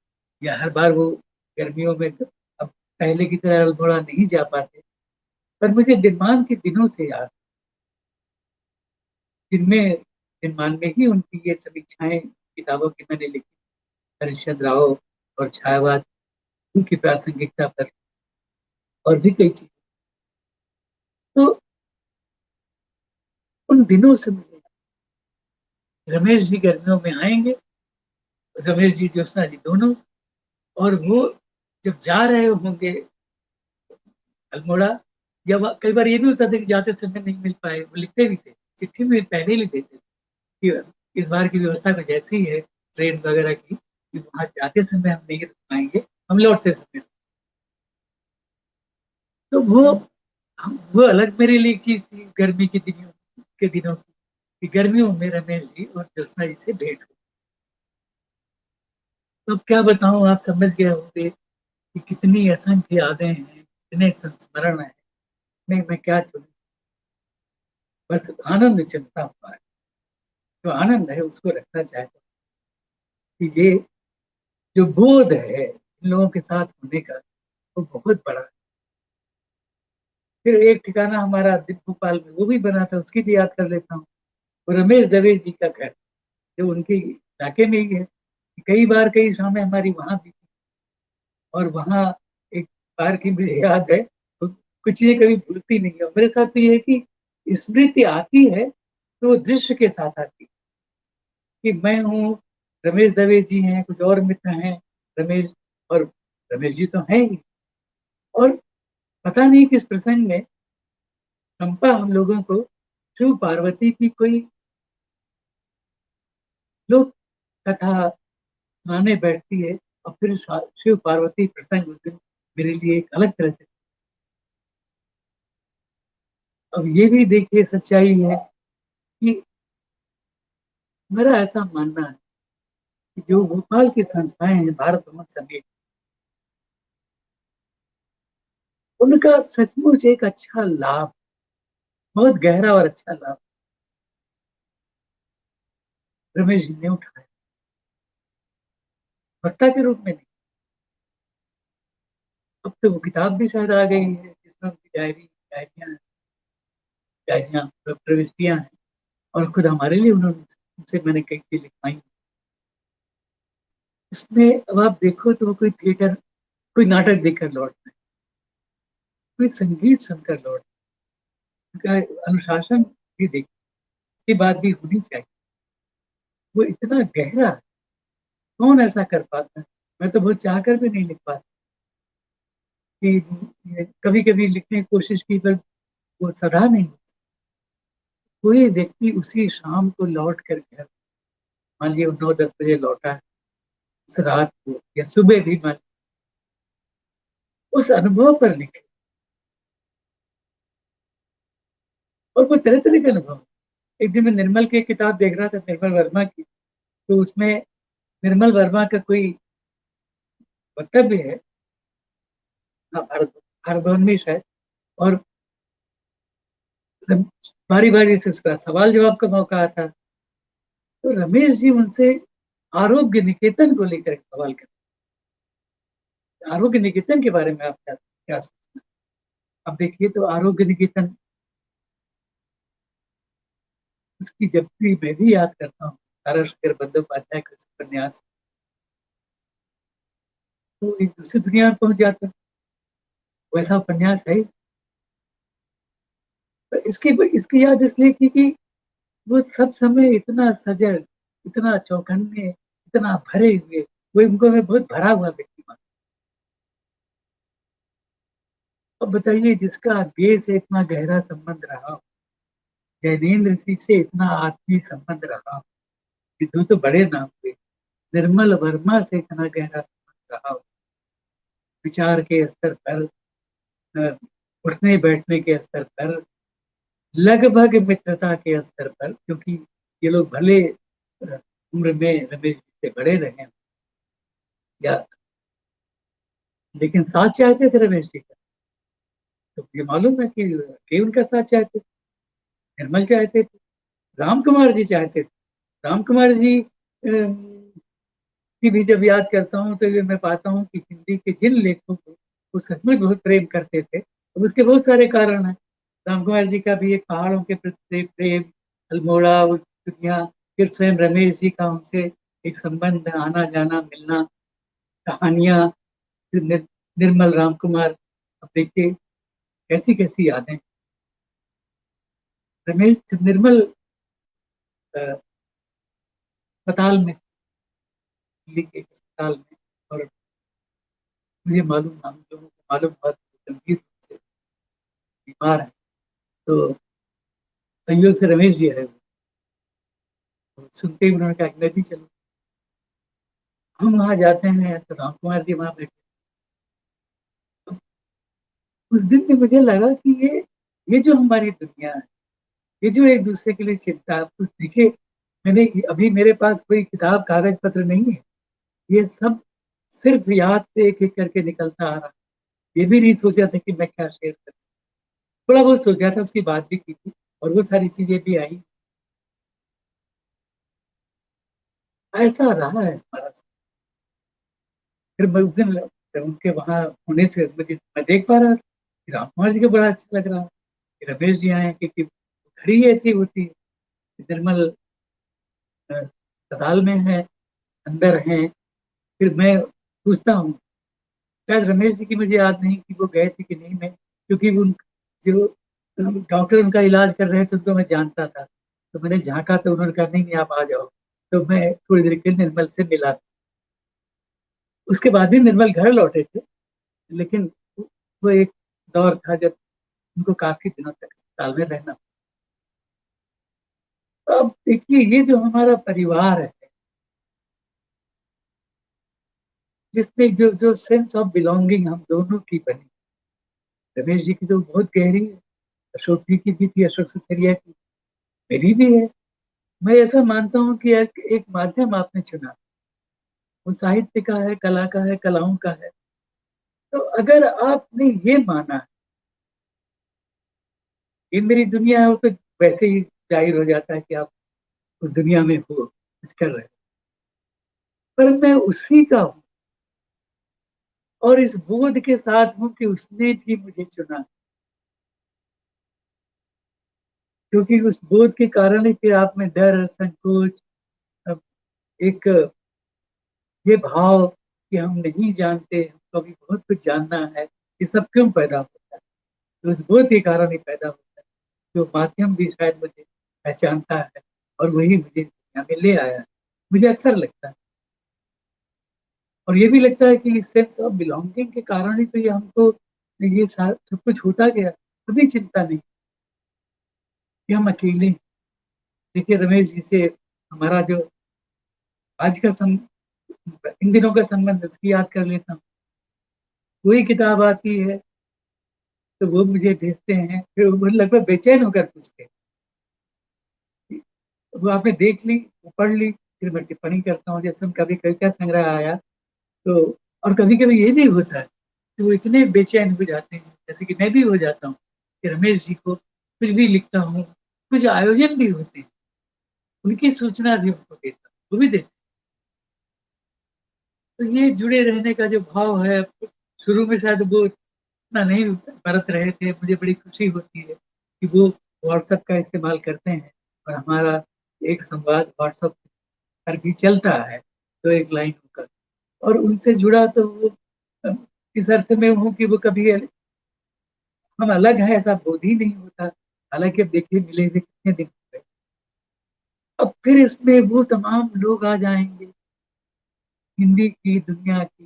या हर बार वो गर्मियों में अब पहले की तरह अल्मोड़ा नहीं जा पाते। पर मुझे निर्माण के दिनों से याद, जिनमें निर्माण में ही उनकी ये समीक्षाएं किताबों की मैंने लिखी, हरिश्चंद्र राव और छायावाद, उनकी प्रासंगिकता पर, और भी कई चीज। तो उन दिनों से मुझे रमेश जी गर्मियों में आएंगे, रमेश जी ज्योत्सना जी दोनों, और वो जब जा रहे होंगे अल्मोड़ा, या कई बार ये भी होता था कि जाते समय नहीं मिल पाए, वो लिखते भी थे, चिट्ठी में पहले ही लिख देते थे कि इस बार की व्यवस्था कुछ ऐसी है ट्रेन वगैरह की, कि वहां जाते समय हम नहीं रुक पाएंगे, हम लौटते समय। तो वो अलग मेरे लिए एक चीज थी गर्मी के दिनों की, कि गर्मियों में रमेश जी और ज्योत्सना जी से भेंट हो। तो अब क्या बताऊं, आप समझ गए होंगे कि कितनी असंख्य यादें हैं, कितने संस्मरण है। नहीं, मैं क्या छोड़ू, बस आनंद चलता हुआ है। जो आनंद है उसको रखना चाहता हूँ कि ये जो बोध है इन लोगों के साथ होने का, वो बहुत बड़ा है। फिर एक ठिकाना हमारा भोपाल में वो भी बना था, उसकी भी याद कर लेता हूँ। रमेश दवे जी का घर जो उनके इलाके में ही है, कई बार कई शामें हमारी वहां भी, और वहां एक बार की मुझे याद है, तो कुछ ये कभी भूलती नहीं है। मेरे साथ तो ये है कि स्मृति आती है तो वो दृश्य के साथ आती है, कि मैं हूँ, रमेश दवे जी हैं, कुछ और मित्र हैं, रमेश, और रमेश जी तो हैं ही। और पता नहीं किस प्रसंग में चंपा हम लोगों को शिव पार्वती की कोई लोक कथा सुनाने बैठती है, और फिर शिव पार्वती प्रसंग उस दिन मेरे लिए एक अलग तरह से। अब ये भी देखिए सच्चाई है कि मेरा ऐसा मानना है कि जो भोपाल की संस्थाएं हैं, भारत भ्रमण समेत, उनका सचमुच एक अच्छा लाभ, बहुत गहरा और अच्छा लाभ रमेश जी ने उठाया, वक्ता के रूप में नहीं। अब तो वो किताब भी शायद आ गई है जिसमें उनकी डायरियां प्रविष्टियां हैं, और खुद हमारे लिए उन्होंने उनसे मैंने कई चीज लिखवाई। इसमें अब आप देखो तो वो कोई थिएटर, कोई नाटक देखकर लौटता है, कोई संगीत सुनकर लौटता है, उनका अनुशासन भी देख की बात भी होनी चाहिए। वो इतना गहरा है, कौन ऐसा कर पाता है? मैं तो बहुत चाहकर भी नहीं लिख पाता, कि कभी कभी लिखने की कोशिश की पर वो सदा नहीं। कोई व्यक्ति उसी शाम को लौट कर घर, मान लीजिए 9-10 बजे लौटा है, उस रात को या सुबह भी, मान उस अनुभव पर लिखे, और वो तरह तरह के अनुभव। एक दिन मैं निर्मल की एक किताब देख रहा था, निर्मल वर्मा की, तो उसमें निर्मल वर्मा का कोई वक्तव्य है, हाँ, भारत भवन में शायद, और बारी बारी से उसका सवाल जवाब का मौका आता, तो रमेश जी उनसे आरोग्य निकेतन को लेकर सवाल करते, आरोग्य निकेतन के बारे में आप क्या क्या सोचते हैं? अब देखिए तो आरोग्य निकेतन, उसकी जब भी मैं भी याद करता हूँ, ताराशंकर बंदोपाध्याय का उपन्यास, तो एक दूसरी दुनिया में पहुंच जाता है, वैसा उपन्यास है। तो इसकी याद इसलिए की वो सब समय इतना सजग, इतना चौकन्ने, इतना भरे हुए, वो उनको मैं बहुत भरा हुआ व्यक्ति मानता। अब बताइए, जिसका देश से इतना गहरा संबंध रहा, जैनेन्द्र सिंह से इतना आत्मीय संबंध रहा, ये दो तो बड़े नाम थे, निर्मल वर्मा से इतना गहरा संबंध रहा, विचार के स्तर पर, उठने बैठने के स्तर पर, लगभग मित्रता के स्तर पर, क्योंकि ये लोग भले उम्र में रमेश जी से बड़े रहे, या लेकिन साथ चाहते थे रमेश जी का। तो ये मालूम है कि उनका साथ चाहते थे, निर्मल चाहते थे, राम कुमार जी चाहते थे। राम कुमार जी की भी जब याद करता हूँ तो मैं पाता हूँ कि हिंदी के जिन लेखों को वो सचमुच बहुत प्रेम करते थे, तो उसके बहुत सारे कारण हैं। राम कुमार जी का भी एक पहाड़ों के प्रति प्रेम, अल्मोड़ा, उस दुनिया, फिर स्वयं रमेश जी का उनसे एक संबंध, आना जाना, मिलना, कहानियां, फिर निर्मल राम कुमार। अब देखिए कैसी कैसी यादें। रमेश निर्मल अस्पताल में, दिल्ली के एक अस्पताल में, और मुझे मालूम, हम लोगों को मालूम हुआ गंभीर रूप से बीमार है, तो संयोग से रमेश जी है, तो सुनते ही उन्होंने कहा मैं भी चलूँ। हम वहाँ जाते हैं तो राम कुमार जी वहाँ बैठे। उस दिन में मुझे लगा कि ये जो हमारी दुनिया है, ये जो एक दूसरे के लिए चिंता है, कुछ देखिए, मैंने अभी मेरे पास कोई किताब कागज पत्र नहीं है, ये सब सिर्फ याद से एक एक करके निकलता आ रहा। ये भी नहीं सोचा था कि मैं क्या शेयर करूँ, थोड़ा बहुत सोचा था, उसकी बात भी की थी, और वो सारी चीजें भी आई। ऐसा रहा है हमारा। फिर मैं उस दिन उनके वहां होने से मुझे, मैं देख पा रहा था, राम कुमार जी को बड़ा अच्छा लग रहा कि रमेश जी आए, क्योंकि घड़ी ऐसी होती है कि निर्मल अस्पताल में है, अंदर हैं। फिर मैं पूछता हूँ, शायद रमेश जी की मुझे याद नहीं कि वो गए थे कि नहीं, मैं क्योंकि उन जो डॉक्टर उनका इलाज कर रहे थे उनको मैं जानता था, तो मैंने झांका तो उन्होंने कहा नहीं नहीं आप आ जाओ, तो मैं थोड़ी देर के लिए निर्मल से मिला। उसके बाद भी निर्मल घर लौटे थे, लेकिन वो एक दौर था जब उनको काफी दिनों तक अस्पताल में रहना। तो अब देखिए, ये जो हमारा परिवार है, जिसमें जो जो सेंस ऑफ बिलोंगिंग हम दोनों की बनी, रमेश जी की तो बहुत गहरी है, अशोक जी की भी थी, अशोक सिसरिया की, मेरी भी है। मैं ऐसा मानता हूँ कि एक माध्यम आपने चुना, वो साहित्य का है, कला का है, कलाओं का है। तो अगर आपने ये माना ये मेरी दुनिया है, वो तो वैसे ही जाहिर हो जाता है कि आप उस दुनिया में हो, कुछ कर रहे हो। पर मैं उसी का हूँ, और इस बोध के साथ हूँ कि उसने भी मुझे चुना, क्योंकि उस बोध के कारण ही फिर आप में डर, संकोच, एक ये भाव कि हम नहीं जानते, हमको अभी बहुत कुछ जानना है, ये सब क्यों पैदा होता है? तो उस बोध के कारण ही पैदा होता है, जो माध्यम भी शायद मुझे पहचानता है और वही मुझे दुनिया में ले आया है। मुझे अक्सर लगता है, और ये भी लगता है कि इस सेंस ऑफ बिलोंगिंग के कारण ही तो ये हमको ये सब कुछ होता गया, कभी चिंता नहीं कि हम अकेले हैं। देखिए रमेश जी से हमारा जो आज का इन दिनों का संबंध, उसकी याद कर लेता हूँ। कोई किताब आती है तो वो मुझे भेजते हैं, फिर वो लगभग बेचैन होकर पूछते हैं, वो आपने देख ली, वो पढ़ ली, फिर मैं टिप्पणी करता हूँ। जैसे कभी कविता संग्रह आया तो, और कभी कभी ये भी होता है कि वो इतने बेचैन हो जाते हैं, जैसे कि मैं भी हो जाता हूँ, कि रमेश जी को कुछ भी लिखता हूँ, कुछ आयोजन भी होते हैं, उनकी सूचना भी उनको देता हूँ, वो भी देते। तो ये जुड़े रहने का जो भाव है, शुरू में शायद वो इतना नहीं बरत रहे थे, मुझे बड़ी खुशी होती है कि वो व्हाट्सएप का इस्तेमाल करते हैं, और हमारा एक संवाद व्हाट्सएप पर भी चलता है, तो एक लाइन होकर, और उनसे जुड़ा तो वो इस अर्थ में हूँ कि वो कभी हम अलग हैं ऐसा बोध ही नहीं होता। हालांकि अब देखिए मिले हुए कितने दिन हो गए, अब फिर इसमें वो तमाम लोग आ जाएंगे, हिंदी की दुनिया की,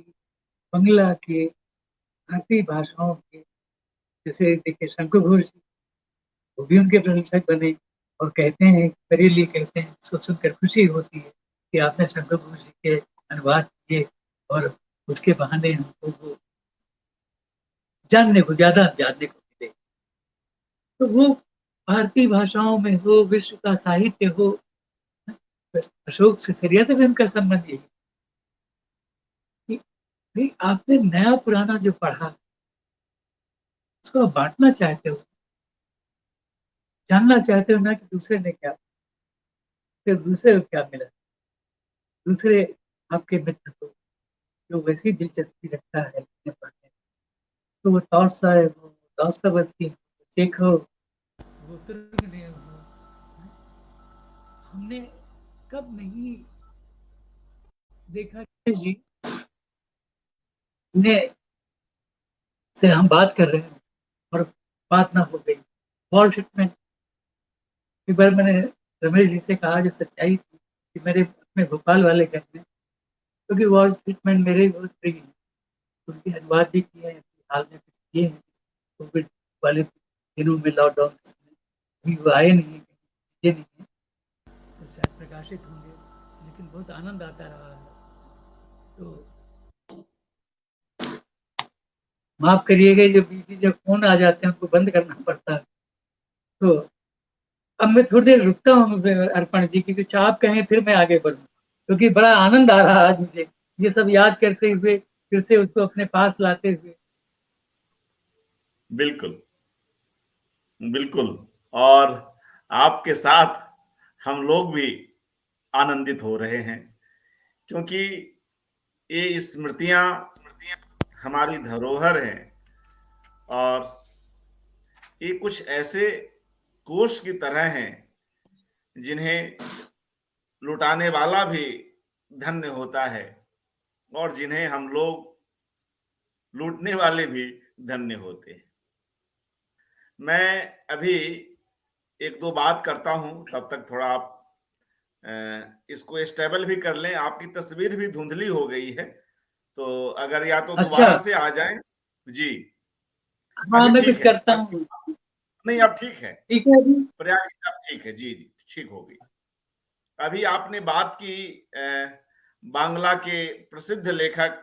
बंगला के, भारतीय भाषाओं के, जैसे देखिए शंकर घोष जी, वो भी उनके प्रशंसक बने, और कहते हैं, मेरे लिए कहते हैं, इसको सुनकर खुशी होती है कि आपने शंकर घोष जी के अनुवाद किए, और उसके बहाने हमको वो ज्यादा जानने को मिले। तो वो भारतीय भाषाओं में हो, विश्व का साहित्य हो, अशोक सिसरिया से भी उनका संबंध यही कि भाई आपने नया पुराना जो पढ़ा, उसको आप बांटना चाहते हो, जानना चाहते हो ना कि दूसरे ने क्या, फिर दूसरे को क्या मिला, दूसरे आपके मित्र को जो वैसी दिलचस्पी रखता है लिखने पढ़ने, तो वो तौरसाय हो, दोस्तोयेवस्की हो, चेखव, वो तुर्गेनेव हो, हमने कब नहीं देखा कि जी ने से हम बात कर रहे हैं और बात ना हो गई। वॉल्ट विटमैन, एक बार मैंने रमेश जी से कहा, जो सच्चाई थी, कि मेरे अपने भोपाल वाले घर में, क्योंकि वॉल्ट विटमैन मेरे बहुत प्रिय हैं, उनके अनुवाद भी किए हैं, हाल में कुछ किए हैं, कोविड वाले दिनों में, लॉकडाउन अभी वो आए नहीं, ये नहीं है, तो शायद प्रकाशित होंगे, लेकिन बहुत आनंद आता रहा है। तो माफ करिएगा, जो बीच बीच जब फोन आ जाते हैं उनको बंद करना पड़ता है। तो अब मैं थोड़ी देर रुकता हूँ अर्पण जी की, कुछ आप कहें फिर मैं आगे बढ़ूँ, क्योंकि बड़ा आनंद आ रहा आज मुझे ये सब याद करते हुए, फिर से उसको अपने पास लाते हुए। बिल्कुल बिल्कुल। और आपके साथ हम लोग भी आनंदित हो रहे हैं, क्योंकि ये स्मृतियां हमारी धरोहर हैं, और ये कुछ ऐसे कोष की तरह हैं जिन्हें लुटाने वाला भी धन्य होता है और जिन्हें हम लोग लूटने वाले भी धन्य होते हैं। मैं अभी एक दो बात करता हूं, तब तक थोड़ा आप इसको स्टेबल भी कर लें। आपकी तस्वीर भी धुंधली हो गई है, तो अगर या तो अच्छा, दोबारा से आ जाएं। जी, हाँ, अभी मैं ठीक कुछ है। करता हूँ। नहीं, अब ठीक है। ठीक है अभी? प्रयाग जी, अब ठीक है। जी जी, ठीक हो गई। अभी आपने बात की बांग्ला के प्रसिद्ध लेखक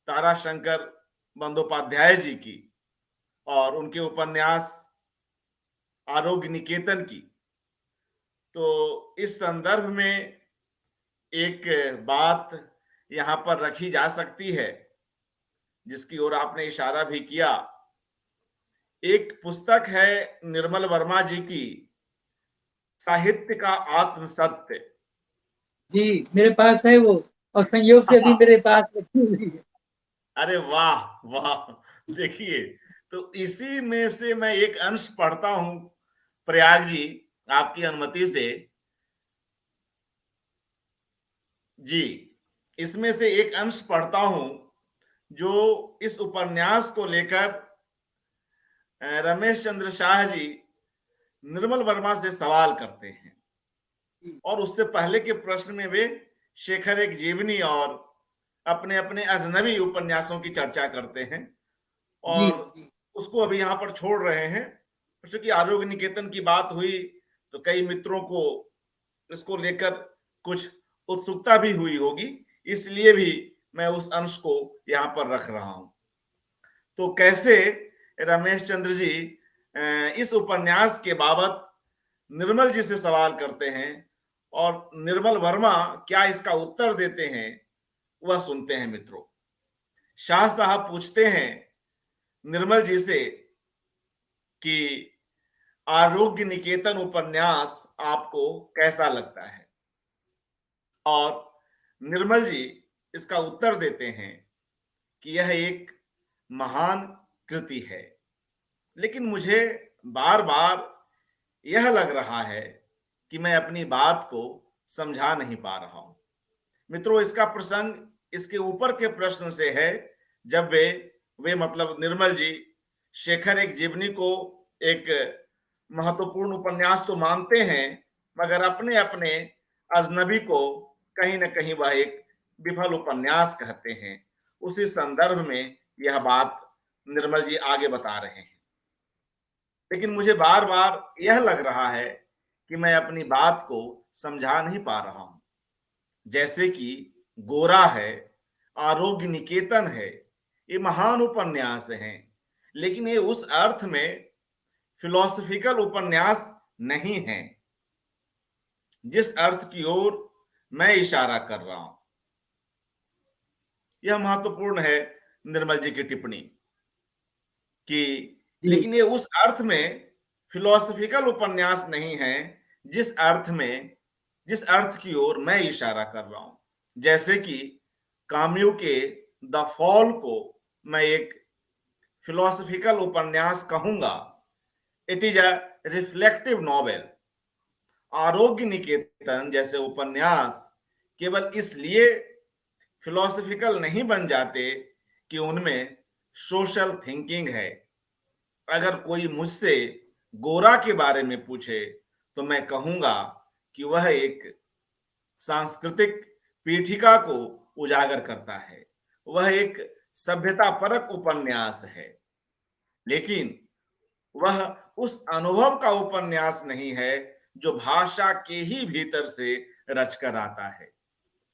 ताराशंकर बंदोपाध्याय जी की और उनके उपन्यास आरोग्य निकेतन की। तो इस संदर्भ में एक बात यहां पर रखी जा सकती है, जिसकी ओर आपने इशारा भी किया। एक पुस्तक है निर्मल वर्मा जी की, साहित्य का आत्म सत्य। जी, मेरे पास है वो, और संयोग से अभी मेरे पास रखी हुई है। अरे वाह वाह! देखिए, तो इसी में से मैं एक अंश पढ़ता हूं प्रयाग जी, आपकी अनुमति से। जी, इसमें से एक अंश पढ़ता हूं जो इस उपन्यास को लेकर रमेश चंद्र शाह जी निर्मल वर्मा से सवाल करते हैं। और उससे पहले के प्रश्न में वे शेखर एक जीवनी और अपने अपने अजनबी उपन्यासों की चर्चा करते हैं जी, और जी, उसको अभी यहां पर छोड़ रहे हैं। चूंकि आरोग्य निकेतन की बात हुई तो कई मित्रों को इसको लेकर कुछ उत्सुकता भी हुई होगी, इसलिए भी मैं उस अंश को यहां पर रख रहा हूं। तो कैसे रमेश चंद्र जी इस उपन्यास के बाबत निर्मल जी से सवाल करते हैं और निर्मल वर्मा क्या इसका उत्तर देते हैं, वह सुनते हैं मित्रों। शाह साहब पूछते हैं निर्मल जी से कि आरोग्य निकेतन उपन्यास आपको कैसा लगता है, और निर्मल जी इसका उत्तर देते हैं कि यह एक महान कृति है, लेकिन मुझे बार बार यह लग रहा है कि मैं अपनी बात को समझा नहीं पा रहा हूं। मित्रों, इसका प्रसंग इसके ऊपर के प्रश्न से है, जब वे मतलब निर्मल जी शेखर एक जीवनी को एक महत्वपूर्ण उपन्यास तो मानते हैं, मगर अपने अपने अजनबी को कहीं ना कहीं वह एक विफल उपन्यास कहते हैं। उसी संदर्भ में यह बात निर्मल जी आगे बता रहे हैं। लेकिन मुझे बार बार यह लग रहा है कि मैं अपनी बात को समझा नहीं पा रहा हूं। जैसे कि गोरा है, आरोग्य निकेतन है, ये महान उपन्यास हैं, लेकिन ये उस अर्थ में फिलोसफिकल उपन्यास नहीं है जिस अर्थ की ओर मैं इशारा कर रहा हूं। यह महत्वपूर्ण है निर्मल जी की टिप्पणी कि जी, लेकिन ये उस अर्थ में फिलोसफिकल उपन्यास नहीं है जिस अर्थ की ओर मैं इशारा कर रहा हूं। जैसे कि काम्यू के द फॉल को मैं एक फिलोसफिकल उपन्यास कहूंगा। It is a reflective novel. आरोग्य निकेतन जैसे उपन्यास केवल इसलिए फिलोसफिकल नहीं बन जाते कि उनमें सोशल थिंकिंग है। अगर कोई मुझसे गोरा के बारे में पूछे तो मैं कहूंगा कि वह एक सांस्कृतिक पीठिका को उजागर करता है, वह एक सभ्यता परक उपन्यास है। लेकिन वह उस अनुभव का उपन्यास नहीं है जो भाषा के ही भीतर से रचकर आता है,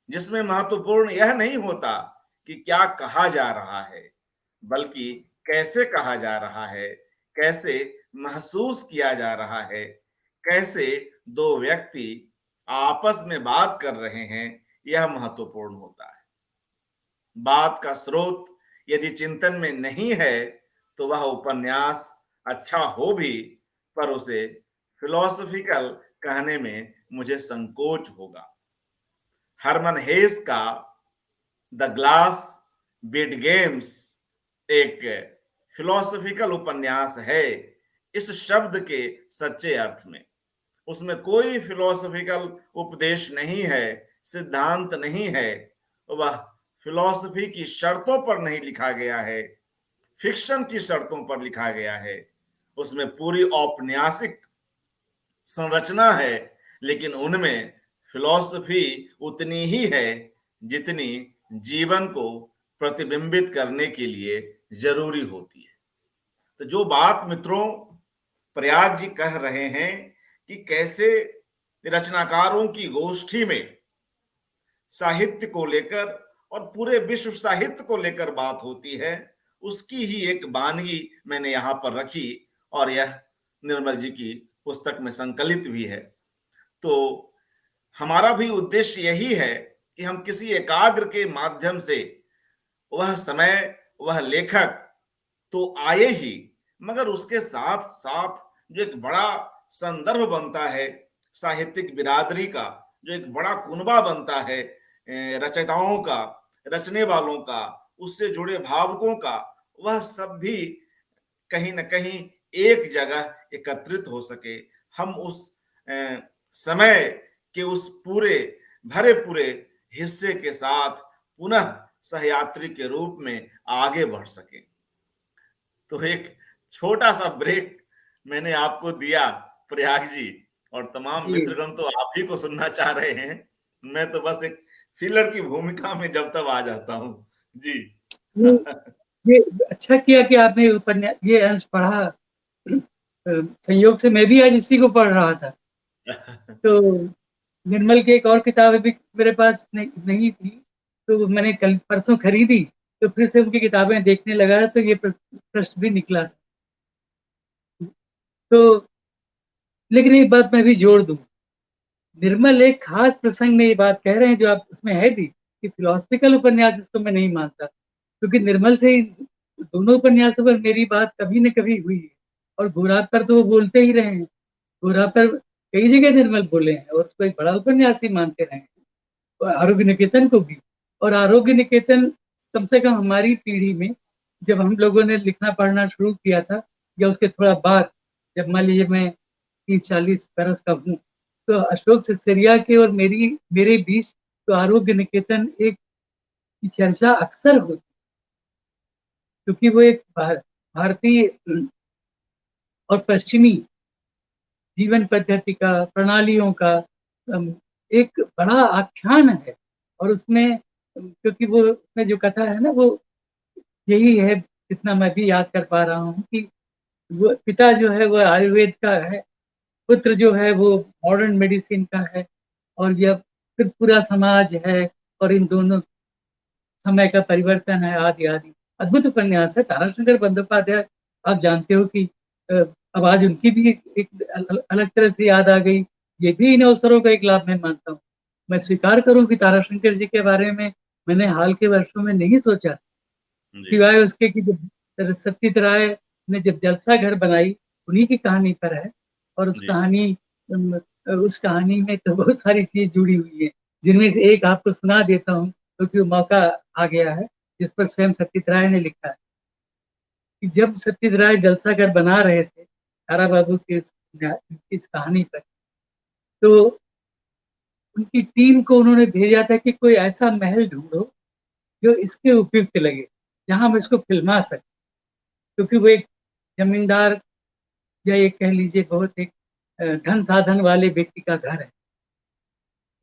जिसमें महत्वपूर्ण यह नहीं होता कि क्या कहा जा रहा है, बल्कि कैसे कहा जा रहा है, कैसे महसूस किया जा रहा है, कैसे दो व्यक्ति आपस में बात कर रहे हैं, यह महत्वपूर्ण होता है। बात का स्रोत यदि चिंतन में नहीं है तो वह उपन्यास अच्छा हो भी, पर उसे फिलोसफिकल कहने में मुझे संकोच होगा। हरमन हेस का द ग्लास बिड गेम्स एक फिलोसफिकल उपन्यास है। इस शब्द के सच्चे अर्थ में। उसमें कोई फिलोसफिकल उपदेश नहीं है, सिद्धांत नहीं है, वह फिलॉसफी की शर्तों पर नहीं लिखा गया है, फिक्शन की शर्तों पर लिखा गया है। उसमें पूरी औपन्यासिक संरचना है, लेकिन उनमें फिलॉसफी उतनी ही है जितनी जीवन को प्रतिबिंबित करने के लिए जरूरी होती है। तो जो बात मित्रों प्रयाग जी कह रहे हैं कि कैसे रचनाकारों की गोष्ठी में साहित्य को लेकर और पूरे विश्व साहित्य को लेकर बात होती है, उसकी ही एक वानगी मैंने यहां पर रखी और यह निर्मल जी की पुस्तक में संकलित भी है। तो हमारा भी उद्देश्य यही है कि हम किसी एकाग्र के माध्यम से वह समय, वह लेखक तो आए ही, मगर उसके साथ साथ जो एक बड़ा संदर्भ बनता है साहित्यिक बिरादरी का, जो एक बड़ा कुनबा बनता है रचयिताओं का, रचने वालों का, उससे जुड़े भावुकों का, वह सब भी कहीं न कहीं एक जगह एकत्रित हो सके। हम उस समय के उस पूरे भरे पूरे हिस्से के साथ पुनः सहयात्री के रूप में आगे बढ़ सके। तो एक छोटा सा ब्रेक मैंने आपको दिया प्रयाग जी, और तमाम जी। मित्रगण तो आप ही को सुनना चाह रहे हैं। मैं तो बस एक फिलर की भूमिका में जब तब आ जाता हूँ। जी। ये ये अच्छा किया कि आपने ये अंश पढ़ा। संयोग से मैं भी आज इसी को पढ़ रहा था। तो निर्मल की एक और किताब भी मेरे पास नहीं थी, तो मैंने कल परसों खरीदी, तो फिर से उनकी किताबें देखने लगा, तो ये प्रश्न भी निकला। तो लेकिन एक बात मैं भी जोड़ दूं, निर्मल एक खास प्रसंग में ये बात कह रहे हैं जो आप उसमें है भी, कि फिलोसफिकल उपन्यास इसको मैं नहीं मानता, क्योंकि निर्मल से दोनों उपन्यासों पर मेरी बात कभी न कभी हुई है, और घोरात पर तो वो बोलते ही रहे हैं। घोरात पर कई जगह निर्मल बोले हैं और उसको एक बड़ा उपन्यास ही मानते रहे हैं, और आरोग्य निकेतन को भी। और आरोग्य निकेतन कम से कम हमारी पीढ़ी में, जब हम लोगों ने लिखना पढ़ना शुरू किया था, या उसके थोड़ा बाद, जब मान लीजिए मैं 30-40 बरस का हूँ, तो अशोक सिसोदिया के और मेरे बीच तो आरोग्य निकेतन एक की चर्चा अक्सर होती, क्योंकि वो एक भारतीय और पश्चिमी जीवन पद्धति का, प्रणालियों का एक बड़ा आख्यान है। और उसमें, क्योंकि वो उसमें जो कथा है ना, वो यही है, जितना मैं भी याद कर पा रहा हूँ, कि वो पिता जो है वो आयुर्वेद का है, पुत्र जो है वो मॉडर्न मेडिसिन का है, और यह फिर पूरा समाज है, और इन दोनों समय का परिवर्तन है, आदि आदि। अद्भुत उपन्यास है। ताराशंकर बंदोपाध्याय, आप जानते हो कि अब आज उनकी भी एक अलग तरह से याद आ गई। ये भी इन अवसरों का एक लाभ मैं मानता हूँ। मैं स्वीकार करूँ कि ताराशंकर जी के बारे में मैंने हाल के वर्षों में नहीं सोचा, जी। सिवाय उसके कि जब सत्यजीत राय ने जब जलसा घर बनाई, उन्हीं की कहानी पर है। और जी। उस कहानी में तो बहुत सारी चीज जुड़ी हुई है, जिनमें से एक आपको सुना देता हूँ, क्योंकि मौका आ गया है, जिस पर स्वयं सत्यजीत राय ने लिखा है कि जब सत्यजीत राय जलसा घर बना रहे थे तारा बाबू की इस कहानी पर, तो उनकी टीम को उन्होंने भेजा था कि कोई ऐसा महल ढूंढो जो इसके उपयुक्त लगे, जहां हम इसको फिल्मा सकें, क्योंकि वो एक जमींदार, या एक कह लीजिए बहुत एक धन साधन वाले व्यक्ति का घर है,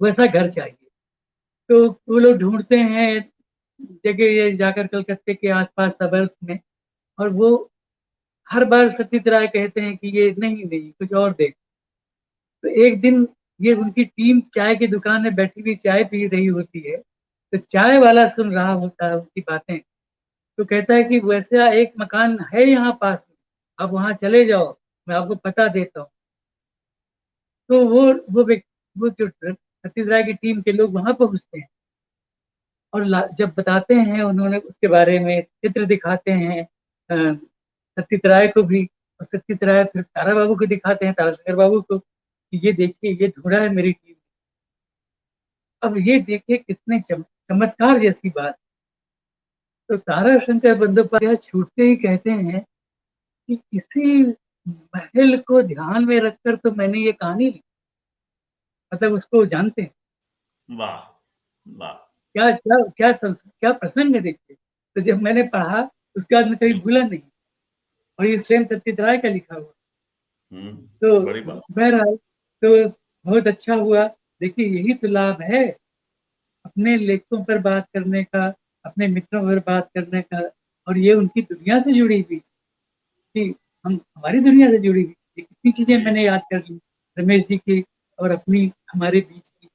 वैसा घर चाहिए। तो वो लोग ढूंढते हैं जगह, ये जाकर कलकत्ते के आसपास सबर्ब्स में, और वो हर बार सत्यजीत राय कहते हैं कि ये नहीं नहीं, कुछ और देख। तो एक दिन ये उनकी टीम चाय की दुकान में बैठी हुई चाय पी रही होती है, तो चाय वाला सुन रहा होता है उनकी बातें, तो कहता है कि वैसा एक मकान है यहाँ पास में, आप वहां चले जाओ, मैं आपको पता देता हूँ। तो वो जो सत्यजीत राय की टीम के लोग वहां पहुंचते हैं, और जब बताते हैं उन्होंने उसके बारे में, चित्र दिखाते हैं सत्यजीत राय को भी, और सत्यजीत राय फिर तारा बाबू को दिखाते हैं, ताराशंकर बाबू को, कि ये देखिए ये ढूंढा है मेरी टीम। अब ये देखिए कितने चमत्कार जैसी बात। तो ताराशंकर बंदोपाध्याय छूटते ही कहते हैं कि इसी महल को ध्यान में रखकर तो मैंने ये कहानी लिखी, मतलब उसको जानते हैं। वाह वाह। क्या क्या क्या क्या प्रसंग है देखिए। तो जब मैंने पढ़ा उसके बाद मैं कभी भूला नहीं, और ये स्वयं सत्यजीत राय का लिखा हुआ। तो बड़ी बात। बहरहाल, तो बहुत अच्छा हुआ। देखिए यही तो लाभ है अपने लेखों पर बात करने का, अपने मित्रों पर बात करने का, और ये उनकी दुनिया से जुड़ी हुई कि हम हमारी दुनिया से जुड़ी हुई ये कितनी चीजें जी मैंने याद कर ली रमेश जी की, और अपनी हमारे बीच की।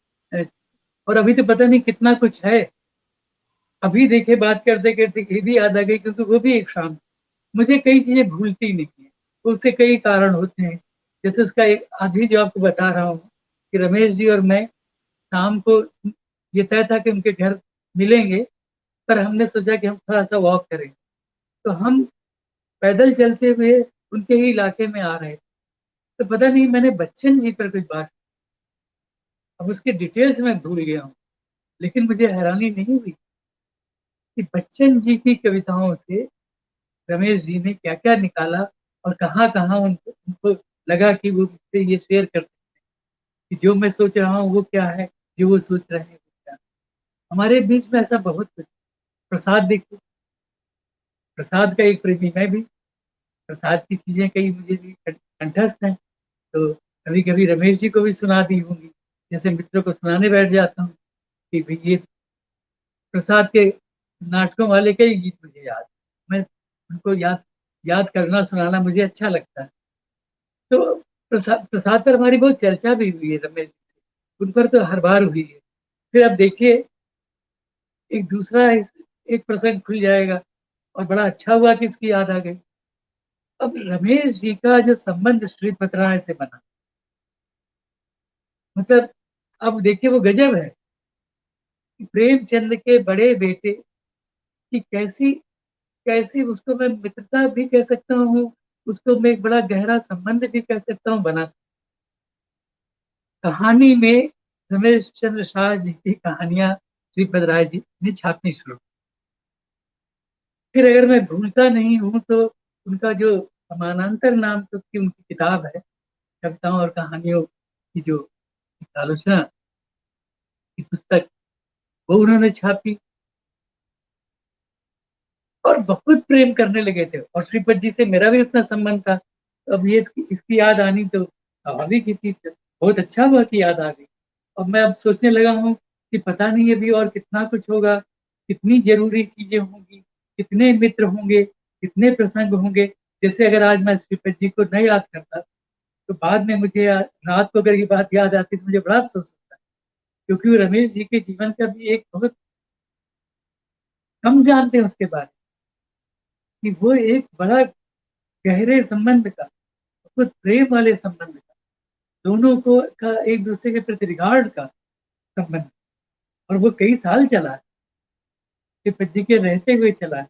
और अभी तो पता नहीं कितना कुछ है। अभी देखे बात करते करते ये भी याद आ गई, क्योंकि वो भी एक शाम, मुझे कई चीजें भूलती नहीं है, उससे कई कारण होते हैं। जैसे उसका एक आधी जो आपको बता रहा हूँ कि रमेश जी और मैं शाम को, ये तय था कि उनके घर मिलेंगे, पर हमने सोचा कि हम थोड़ा सा वॉक करें। तो हम पैदल चलते हुए उनके ही इलाके में आ रहे थे। तो पता नहीं मैंने बच्चन जी पर कुछ बात, अब उसके डिटेल्स में भूल गया हूँ, लेकिन मुझे हैरानी नहीं हुई कि बच्चन जी की कविताओं से रमेश जी ने क्या क्या निकाला, और कहाँ कहाँ उनको उनको लगा कि वो मुझसे ये शेयर कर कि जो मैं सोच रहा हूँ वो क्या है, जो वो सोच रहे हैं वो क्या है। हमारे बीच में ऐसा बहुत कुछ। प्रसाद देखिए, प्रसाद का एक प्रेमी मैं भी, प्रसाद की चीजें कई मुझे भी कंठस्थ हैं। तो कभी कभी रमेश जी को भी सुना दी होंगी, जैसे मित्रों को सुनाने बैठ जाता हूँ कि भाई ये प्रसाद के नाटकों वाले कई गीत मुझे याद, मैं उनको याद याद करना सुनाना मुझे अच्छा लगता है। तो प्रसाद प्रसाद पर हमारी बहुत चर्चा भी हुई है रमेश जी से, उन पर तो हर बार हुई है। फिर अब देखिए एक दूसरा एक प्रसंग खुल जाएगा, और बड़ा अच्छा हुआ कि इसकी याद आ गई। अब रमेश जी का जो संबंध श्रीपत राय से बना, मतलब अब देखिए वो गजब है कि प्रेमचंद के बड़े बेटे की कैसी कैसी, उसको मैं मित्रता भी कह सकता हूँ, उसको मैं एक बड़ा गहरा संबंध भी कह सकता हूँ बना। कहानी में रमेश चंद्र शाह जी की कहानियां श्रीपद राय जी ने छापनी शुरू। फिर अगर मैं भूलता नहीं हूँ तो उनका जो समानांतर नाम तो की उनकी किताब है, कविताओं और कहानियों की जो आलोचना की पुस्तक, वो उन्होंने छापी, और बहुत प्रेम करने लगे थे। और श्रीपद जी से मेरा भी उतना संबंध था। तो अब ये इसकी याद आनी तो स्वाभाविक ही थी, बहुत अच्छा हुआ कि याद आ गई। और मैं अब सोचने लगा हूँ कि पता नहीं अभी और कितना कुछ होगा, कितनी जरूरी चीजें होंगी, कितने मित्र होंगे, कितने प्रसंग होंगे। जैसे अगर आज मैं श्रीपद जी को नहीं याद करता, तो बाद में मुझे रात को अगर ये बात याद आती तो मुझे बड़ा अफसोस होता, क्योंकि वो रमेश जी के जीवन का भी एक बहुत कम जानते हैं उसके बारे में, कि वो एक बड़ा गहरे संबंध का, बहुत प्रेम वाले संबंध का, दोनों को का एक दूसरे के प्रति रिगार्ड का संबंध, और वो कई साल चला है, श्रीपद जी के रहते हुए चला है।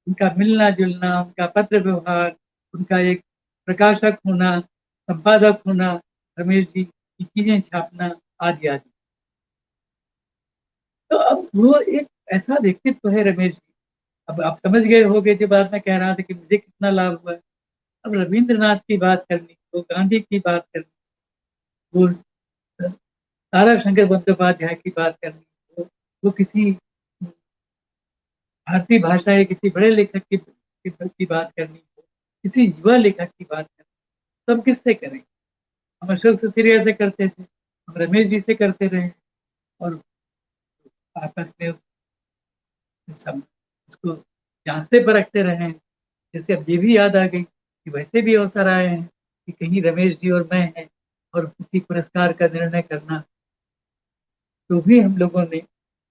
उनका मिलना जुलना, उनका पत्र व्यवहार, उनका एक प्रकाशक होना, संपादक होना, रमेश जी की चीजें छापना, आदि आदि। तो अब वो एक ऐसा व्यक्तित्व है रमेश जी। अब आप समझ गए होंगे जो बात मैं कह रहा था कि मुझे कितना लाभ हुआ है। अब रविंद्रनाथ की बात करनी हो, गांधी की बात करनी हो, तारा शंकर बंदोपाध्याय की बात करनी हो, वो किसी भारतीय भाषा या किसी बड़े लेखक की बात करनी हो, किसी युवा लेखक की बात करनी, तो हम किससे करें? हम अशोक सुसीरिया से करते थे, हम रमेश जी से करते रहे, और आपस में सब उसको जांचते परखते रहे। जैसे अब ये भी याद आ गई कि वैसे भी अवसर आए हैं कि कहीं रमेश जी और मैं हैं, और किसी पुरस्कार का निर्णय करना, तो भी हम लोगों ने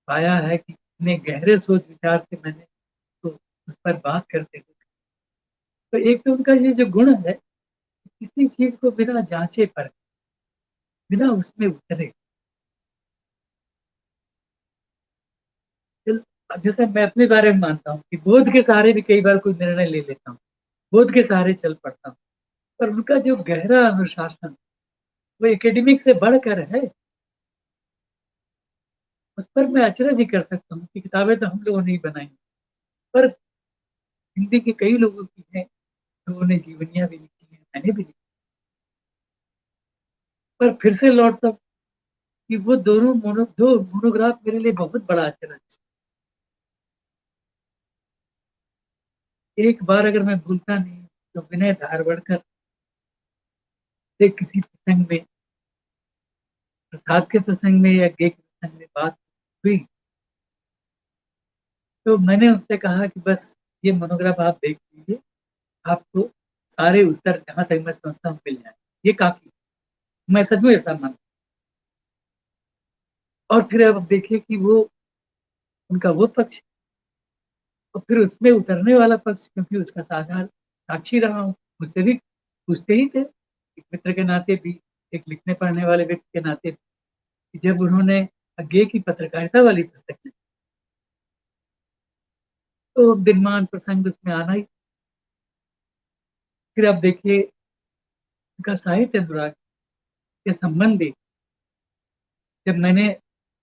पाया है कि इतने गहरे सोच विचार से मैंने तो उस पर बात करते थे। तो एक तो उनका ये जो गुण है, किसी चीज को बिना जांचे पर, बिना उसमें उतरे, अब जैसे मैं अपने बारे में मानता हूँ कि बोध के सहारे भी कई बार कोई निर्णय ले लेता हूँ, बोध के सहारे चल पड़ता हूँ, पर उनका जो गहरा अनुशासन, वो एकेडमिक से बढ़कर है। उस पर मैं अचरज ही कर सकता हूँ कि किताबें तो हम लोगों ने ही बनाई, पर हिंदी के कई लोगों की हैं, लोगों ने जीवनियां भी लिखी हैं, मैंने भी लिखा। पर फिर से लौटता हूँ कि वो दो मोनोग्राफ मेरे लिए बहुत बड़ा चैलेंज। एक बार अगर मैं भूलता नहीं तो विनय धारवड़कर से किसी प्रसंग में, प्रसाद के प्रसंग में या गे के प्रसंग में बात हुई, तो मैंने उनसे कहा कि बस ये मोनोग्राफ आप देख लीजिए, आपको सारे उत्तर जहां तक मैं समझता हूँ मिल जाए, ये काफी। मैं सच में ऐसा मानता। और फिर अब देखिए कि वो उनका वो पक्ष और फिर उसमें उतरने वाला पक्ष, क्योंकि उसका साक्षी रहा हूँ, मुझसे भी पूछते ही थे, एक मित्र के नाते भी, एक लिखने पढ़ने वाले व्यक्ति के नाते भी। जब उन्होंने गे की पत्रकारिता वाली पुस्तक लिखी तो दिनमान प्रसंग उसमें आना ही। फिर आप देखिए उनका साहित्य अनुराग के संबंधी, जब मैंने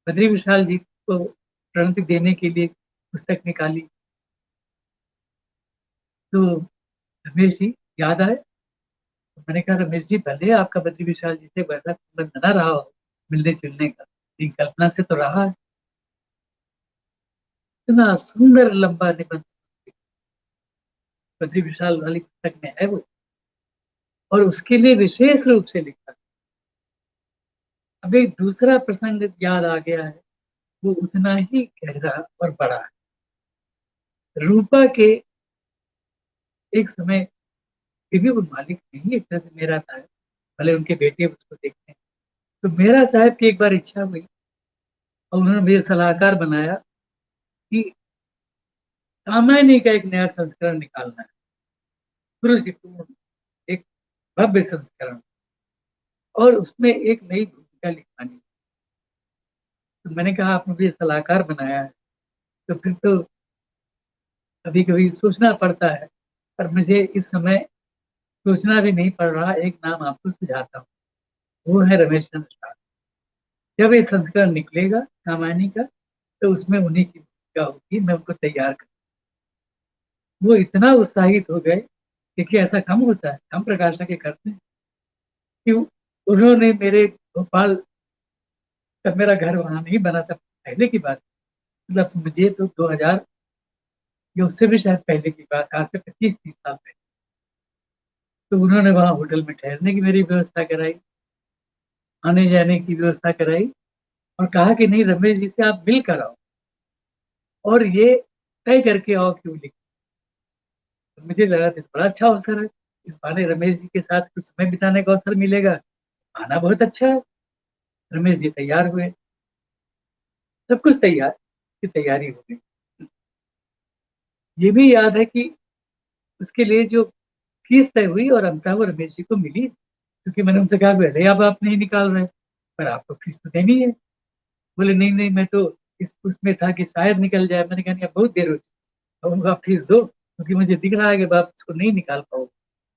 बद्री विशाल जी को प्रणति देने के लिए पुस्तक निकाली तो रमेश जी याद आए। तो मैंने कहा रमेश जी, भले आपका बद्री विशाल जी से वैसा संबंध न रहा हो मिलने जुलने का, लेकिन कल्पना से तो रहा है। इतना सुंदर लंबा निबंध बद्री विशाल वाली पुस्तक में है वो, और उसके लिए विशेष रूप से लिखा। अब एक दूसरा प्रसंग याद आ गया है, वो उतना ही गहरा और बड़ा है। रूपा के एक समय, क्योंकि वो मालिक नहीं, एक तरह से मेरा साहब, भले उनके बेटे उसको देखते हैं, तो मेरा साहब की एक बार इच्छा हुई और उन्होंने मुझे सलाहकार बनाया कि रामायणी का एक नया संस्करण निकालना है, गुरुजीपूर्ण, एक भव्य संस्करण, और उसमें एक नई भूमिका लिखवानी। तो मैंने कहा आपने मुझे सलाहकार बनाया है तो फिर तो कभी कभी सोचना पड़ता है, पर मुझे इस समय सोचना भी नहीं पड़ रहा। एक नाम आपको सुझाता हूँ, वो है रमेश चंद्र शाह। जब ये संस्करण निकलेगा रामायणी का तो उसमें उन्हीं की भूमिका होगी, मैं उनको तैयार कर। वो इतना उत्साहित हो गए, क्योंकि ऐसा कम होता है, कम प्रकाशक के करते हैं, कि उन्होंने मेरे भोपाल, तब मेरा घर वहां नहीं बना था, पहले की बात, मतलब समझिए तो 2000 या उससे भी शायद पहले की बात, आज से 25-30 साल पहले। तो उन्होंने वहां होटल में ठहरने की मेरी व्यवस्था कराई, आने जाने की व्यवस्था कराई, और कहा कि नहीं रमेश जी से आप मिल कर आओ और ये तय करके आओ क्यों लिख। तो मुझे लगा था बड़ा अच्छा अवसर है, इस बहाने रमेश जी के साथ कुछ समय बिताने का अवसर मिलेगा, आना बहुत अच्छा है। रमेश जी तैयार हुए, सब कुछ तैयार की तैयारी हो गई। ये भी याद है कि उसके लिए जो फीस तय हुई और अमिताभ और रमेश जी को मिली, क्योंकि मैंने उनसे कहा भले अब आप नहीं निकाल रहे, पर आपको फीस तो देनी है। बोले नहीं नहीं, मैं तो इस उसमें था कि शायद निकल जाए। मैंने कहा नहीं, अब बहुत देर हो चुकी, अब उनको आप फीस दो, क्योंकि मुझे दिख रहा है कि आप इसको नहीं निकाल पाओ,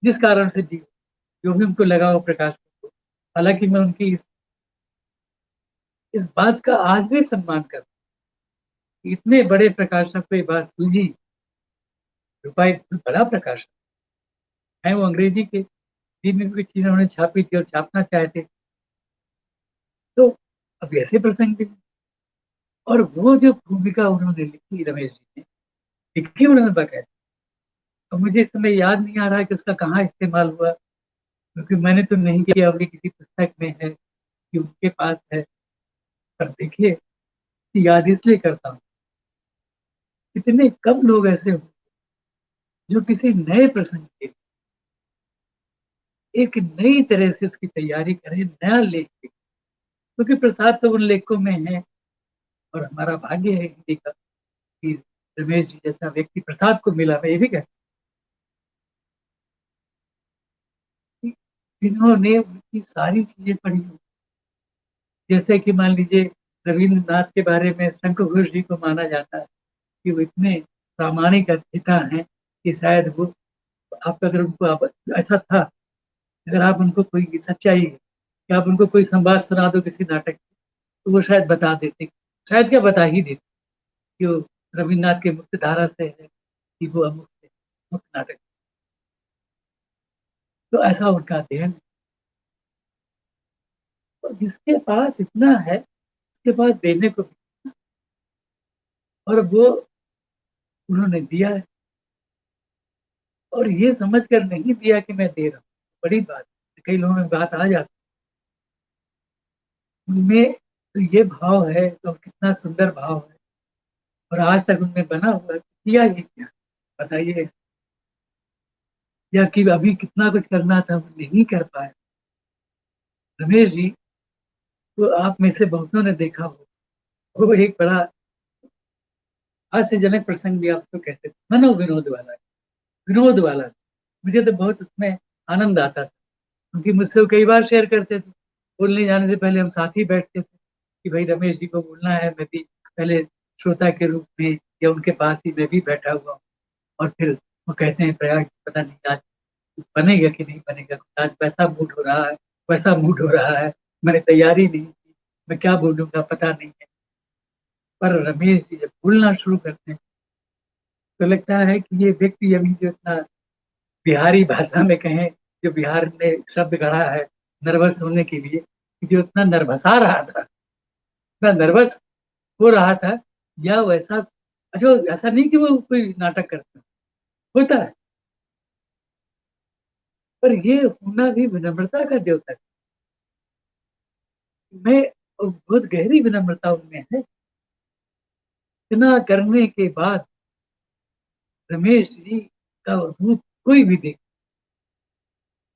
जिस कारण से दी, जो भी उनको लगा हो प्रकाश को। हालांकि मैं उनकी इस बात का आज भी सम्मान करता हूं, इतने बड़े प्रकाशक को ये बात सूझी। रूपा एक बड़ा प्रकाशक है, वो अंग्रेजी के दिन में कोई चीज उन्होंने छापी थी और छापना चाहते, तो अब ऐसे प्रसंग भी। और वो जो भूमिका उन्होंने लिखी रमेश जी ने, लिखी उन्होंने बकायदा। अब मुझे इस समय याद नहीं आ रहा है कि उसका कहाँ इस्तेमाल हुआ, क्योंकि मैंने तो नहीं किया, अभी किसी पुस्तक में है कि उनके पास है। पर देखिए, याद इसलिए करता हूँ, इतने कम लोग ऐसे हो जो किसी नए प्रसंग के एक नई तरह से उसकी तैयारी करें, नया लेख लिखें। क्योंकि प्रसाद तो उन लेखों में है, और हमारा भाग्य है हिंदी का कि रमेश जी जैसा व्यक्ति प्रसाद को मिला। मैं ये भी कहता हूँ कि जिन्होंने उनकी सारी चीजें पढ़ी हो, जैसे कि मान लीजिए रविन्द्रनाथ के बारे में शंकर घोष जी को माना जाता है कि वो इतने प्रामाणिक अध्येता हैं कि शायद वो, आप अगर उनको आप, ऐसा था, अगर आप उनको कोई सच्चाई है कि आप उनको कोई संवाद सुना दो किसी नाटक में, तो वो शायद बता देते, शायद क्या बता ही देते कि वो रविन्द्रनाथ के मुक्त धारा से है कि वो अमुक से मुक्त नाटक। तो ऐसा उनका अध्ययन। तो जिसके पास इतना है, उसके पास देने को भी, और वो उन्होंने दिया है, और ये समझ कर नहीं दिया कि मैं दे रहा हूँ, बड़ी बात है। कई लोगों में बात आ जाती है, उनमें तो ये भाव है, तो कितना सुंदर भाव है, और आज तक उनमें बना हुआ है। किया ही क्या, बताइए, या कि अभी कितना कुछ करना था वो नहीं कर पाए। रमेश जी तो आप में से बहुतों ने देखा हो, वो एक बड़ा हास्यजनक प्रसंग भी आपको कहते थे, मनोविनोद वाला, विनोद वाला। मुझे तो बहुत उसमें आनंद आता था, क्योंकि मुझसे वो कई बार शेयर करते थे। बोलने जाने से पहले हम साथ ही बैठते थे कि भाई रमेश जी को बोलना है, मैं भी पहले श्रोता के रूप में या उनके पास ही मैं भी बैठा हुआ हूँ। और फिर वो कहते हैं प्रयाग पता नहीं आज कुछ बनेगा कि नहीं बनेगा, आज वैसा मूड हो रहा है, वैसा मूड हो रहा है, मैंने तैयारी नहीं की, मैं क्या बोलूंगा पता नहीं है। पर रमेश जी जब बोलना शुरू करते हैं तो लगता है कि ये व्यक्ति अभी जो इतना बिहारी भाषा में कहें, जो बिहार में शब्द गढ़ा है नर्वस होने के लिए, जो इतना नर्वसा रहा था, इतना नर्वस हो रहा था, या वैसा, अच्छा ऐसा नहीं कि वो कोई नाटक करता होता है, पर ये होना भी विनम्रता का द्योतक। मैं बहुत गहरी विनम्रता उनमें है। इतना करने के बाद रमेश जी का रूप कोई भी देखे,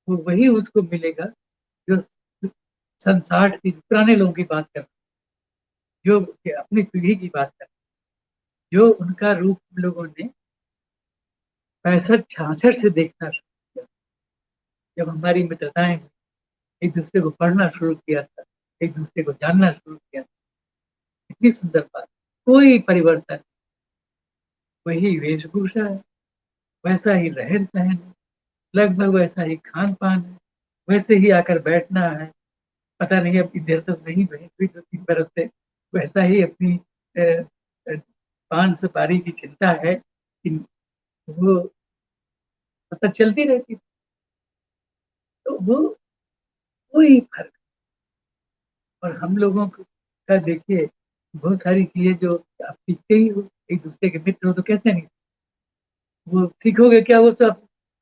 वो वही उसको मिलेगा जो सन 60 की पुराने लोगों की बात कर, जो अपनी पीढ़ी की बात कर, जो उनका रूप हम लोगों ने 65-66 से देखना शुरू किया, जब हमारी मित्रताएं एक दूसरे को पढ़ना शुरू किया था, एक दूसरे को जानना शुरू किया था। इतनी सुंदर बात, कोई परिवर्तन, वही वेशभूषा है, वैसा ही रहन सहन है, लगभग वैसा ही खान पान है, वैसे ही आकर बैठना है। पता नहीं अब इधर तो नहीं बनी हुई 2-3 बरस से, वैसा ही अपनी पान सुपारी की चिंता है कि वो पता चलती रहती। तो वो कोई फर्क, और हम लोगों का देखिए बहुत सारी चीजें जो आप सीखते ही हो, एक दूसरे के मित्र हो तो कैसे नहीं, वो सीखोगे क्या, वो तो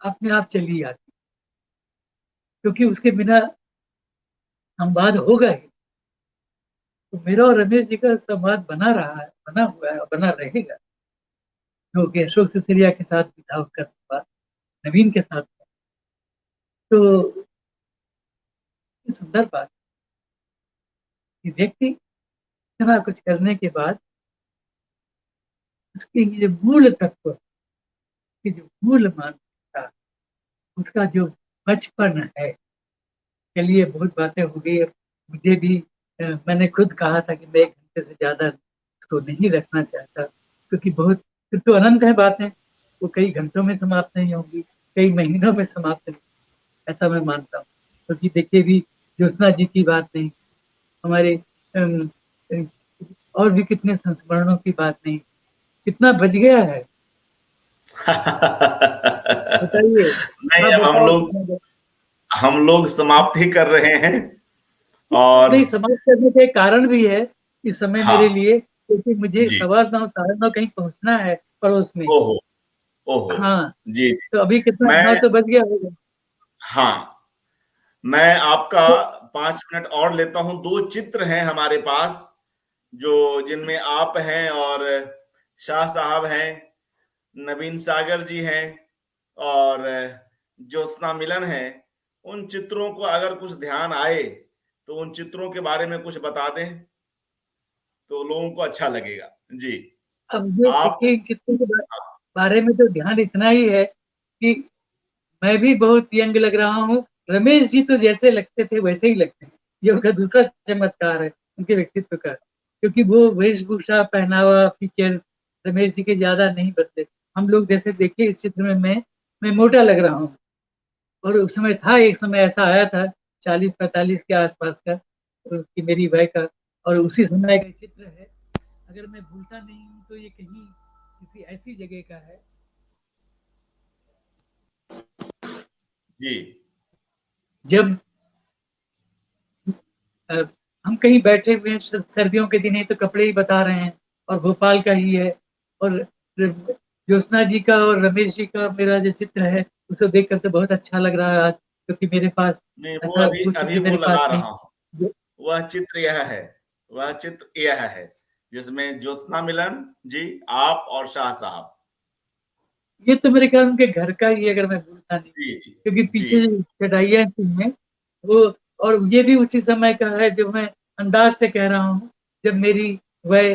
अपने आप चली आती, क्योंकि उसके बिना संवाद होगा ही। तो मेरा और रमेश जी का संवाद बना रहा है, बना हुआ है और बना रहेगा, जो कि अशोक सिसरिया के साथ भी था उसका संवाद, नवीन के साथ था। तो ये सुंदर बात कि व्यक्ति इतना कुछ करने के बाद उसके ये मूल तत्व की जो मूल मानसिकता, उसका जो बचपन है। चलिए बहुत बातें हो गई, अब मुझे भी मैंने खुद कहा था कि मैं 1 घंटे से ज्यादा उसको नहीं रखना चाहता, क्योंकि बहुत फिर तो अनंत है बातें, वो कई घंटों में समाप्त नहीं होंगी, कई महीनों में समाप्त नहीं, ऐसा मैं मानता हूँ। क्योंकि देखिए भी ज्योत्सना जी की बात नहीं, हमारे अम, अ, और भी कितने संस्मरणों की बात नहीं, कितना बच गया है, बताइए, नहीं, आप अब हम बताओ लोग कितना बच। हम लोग समाप्त ही कर रहे हैं। और नहीं, समाप्त करने के कारण भी है इस समय मेरे हाँ, लिए, क्योंकि मुझे जी, 9:15 9:30 कहीं पहुंचना है पड़ोस में। ओहो, ओहो, हाँ, जी, जी। तो अभी कितना मैं 9 तो बज गया होगा। हाँ, मैं आपका तो 5 मिनट और लेता हूँ। 2 चित्र हैं हमारे पास, जो जिनमें आप हैं और शाह साहब हैं, नवीन सागर जी हैं और ज्योत्सना मिलन है। उन चित्रों को अगर कुछ ध्यान आए, तो उन चित्रों के बारे में कुछ बता दें, तो लोगों को अच्छा लगेगा। जी, अब ये आप देखिए, इन चित्रों के बारे में तो ध्यान इतना ही है कि मैं भी बहुत यंग लग रहा हूँ, रमेश जी तो जैसे लगते थे वैसे ही लगते हैं। ये उनका दूसरा चमत्कार है उनके व्यक्तित्व का, क्योंकि वो वेशभूषा पहनावा फीचर्स रमेश जी के ज्यादा नहीं बदले। हम लोग जैसे देखिए इस चित्र में मैं मोटा लग रहा हूँ, और उस समय था, एक समय ऐसा आया था 40-45 के आसपास का, कि मेरी वय का, और उसी समय का चित्र है। अगर मैं भूलता नहीं हूँ तो ये कहीं किसी ऐसी जगह का है। जी, जब हम कहीं बैठे हुए हैं, सर्दियों के दिन है तो कपड़े ही बता रहे हैं और भोपाल का ही है, और ज्योत्सना जी का और रमेश जी का मेरा जो चित्र है उसे देखकर तो बहुत अच्छा लग रहा है आज, क्योंकि मेरे पास नहीं, वो ऐसा अभी वो अभी चीजें वो मेरे पास लगा नहीं। रहा हूँ। वह चित्र यह है, वह चित्र यह है जिसमें ज्योत्सना मिलन जी, आप और शाह साहब। ये तो मेरे ख्याल उनके घर का ही है, अगर मैं भूलता नहीं, जी जी क्योंकि जी। पीछे जो चटाइयाँ थी हैं वो, और ये भी उसी समय का है जो मैं अंदाज से कह रहा हूँ, जब मेरी वह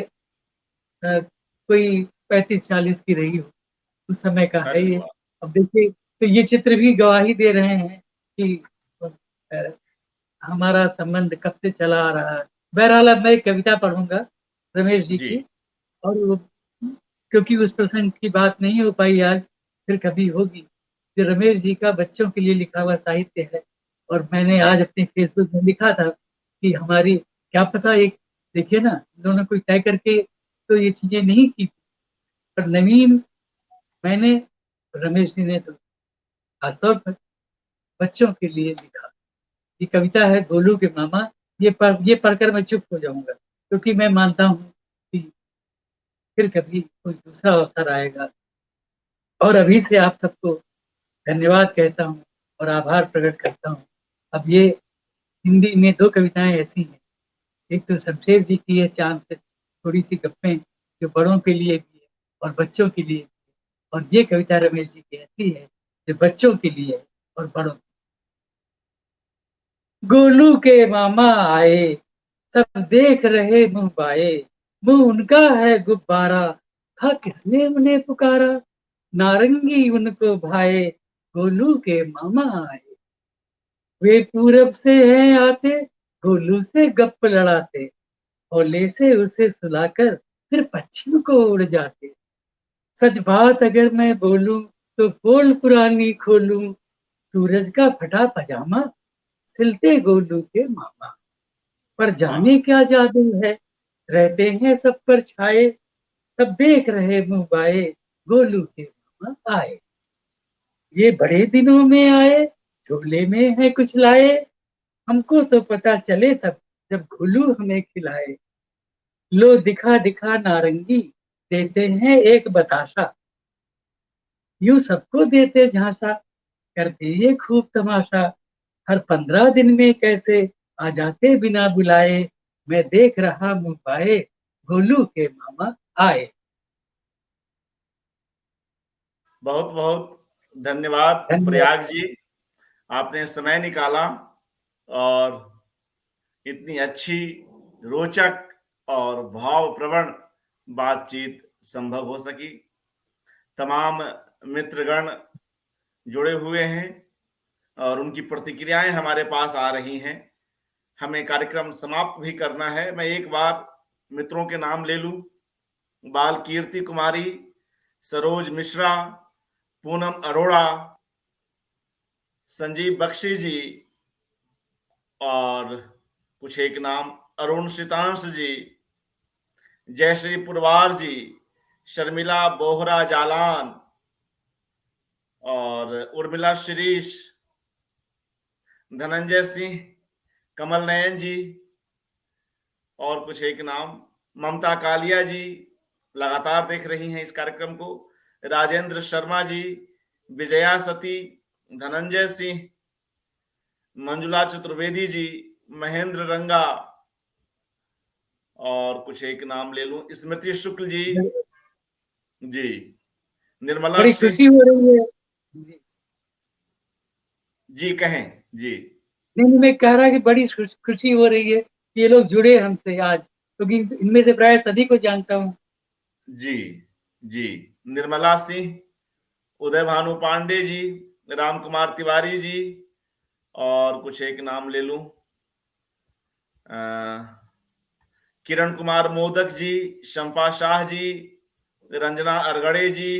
कोई 35-40 की रही हो, उस समय का है अरे ये। वाह। अब देखिए, तो ये चित्र भी गवाही दे रहे हैं कि अ, हमारा संबंध कब से चला आ रहा है। बहरहाल अब मैं एक कविता पढ़ूंगा रमेश जी जी की, और वो, क्योंकि उस प्रसंग की बात नहीं हो पाई आज, फिर कभी होगी। जो रमेश जी का बच्चों के लिए लिखा हुआ साहित्य है, और मैंने जी आज अपने फेसबुक में लिखा था कि हमारी, क्या पता, एक, देखिए ना, इन दोनों कोई तय करके तो ये चीजें नहीं की, पर नवीन, मैंने, रमेश जी ने तो खासतौर पर बच्चों के लिए लिखा। ये कविता है गोलू के मामा। ये पढ़कर मैं चुप हो जाऊंगा, क्योंकि मैं मानता हूँ कि फिर कभी कोई दूसरा अवसर आएगा। और अभी से आप सबको धन्यवाद कहता हूँ और आभार प्रकट करता हूँ। अब ये हिंदी में दो कविताएं ऐसी हैं, एक तो शमशेर जी की है, चांद से थोड़ी सी गप्पें, जो बड़ों के लिए भी है और बच्चों के लिए भी है, और ये कविता रमेश जी की ऐसी है जो बच्चों के लिए है और बड़ों। गोलू के मामा आए, सब देख रहे मुंह बाए, मुंह उनका है गुब्बारा, था किसने उन्हें पुकारा, नारंगी उनको भाए, गोलू के मामा आए। वे पूरब से हैं आते, गोलू से गप लड़ाते, होले से उसे सुलाकर फिर पश्चिम को उड़ जाते। सच बात अगर मैं बोलूं तो पोल पुरानी खोलूं, सूरज का फटा पजामा सिलते गोलू के मामा। पर वाह। जाने क्या जादू है, रहते हैं सब पर छाए, सब देख रहे मुंह बाए, गोलू के मामा आए। ये बड़े दिनों में आए, झोले में है कुछ लाए, हमको तो पता चले तब जब गोलू हमें खिलाए। लो दिखा दिखा नारंगी, देते हैं एक बताशा, यूं सबको देते झांसा, करते ये खूब तमाशा। हर 15 दिन में कैसे आ जाते बिना बुलाए, मैं देख रहा मुंह पाए, गोलू के मामा आए। बहुत बहुत धन्यवाद धन्यवाद। प्रयाग जी, आपने समय निकाला और इतनी अच्छी, रोचक और भावप्रवण बातचीत संभव हो सकी। तमाम मित्रगण जुड़े हुए हैं और उनकी प्रतिक्रियाएं हमारे पास आ रही हैं। हमें कार्यक्रम समाप्त भी करना है। मैं एक बार मित्रों के नाम ले लूं। बाल कीर्ति कुमारी, सरोज मिश्रा, पूनम अरोड़ा, संजीव बख्शी जी, और कुछ एक नाम अरुण शीतांश जी, जयश्री पुरवार जी, शर्मिला बोहरा जालान, और उर्मिला शिरीष, धनंजय सिंह, कमल नयन जी, और कुछ एक नाम ममता कालिया जी लगातार देख रही हैं इस कार्यक्रम को, राजेंद्र शर्मा जी, विजया सती, धनंजय सिंह, मंजुला चतुर्वेदी जी, महेंद्र रंगा, और कुछ एक नाम ले लूं, स्मृति शुक्ल जी, जी, निर्मला बड़ी सिंह, खुशी हो रही है जी। जी कहें जी। नहीं, मैं कह रहा कि बड़ी खुशी हो रही है कि ये लोग जुड़े हमसे आज, क्योंकि इनमें से प्राय सभी को जानता हूँ। जी जी, निर्मला सिंह, उदय भानु पांडे जी, राम कुमार तिवारी जी, और कुछ एक नाम ले लूं, किरण कुमार मोदक जी, शंपा शाह जी, रंजना अरगड़े जी,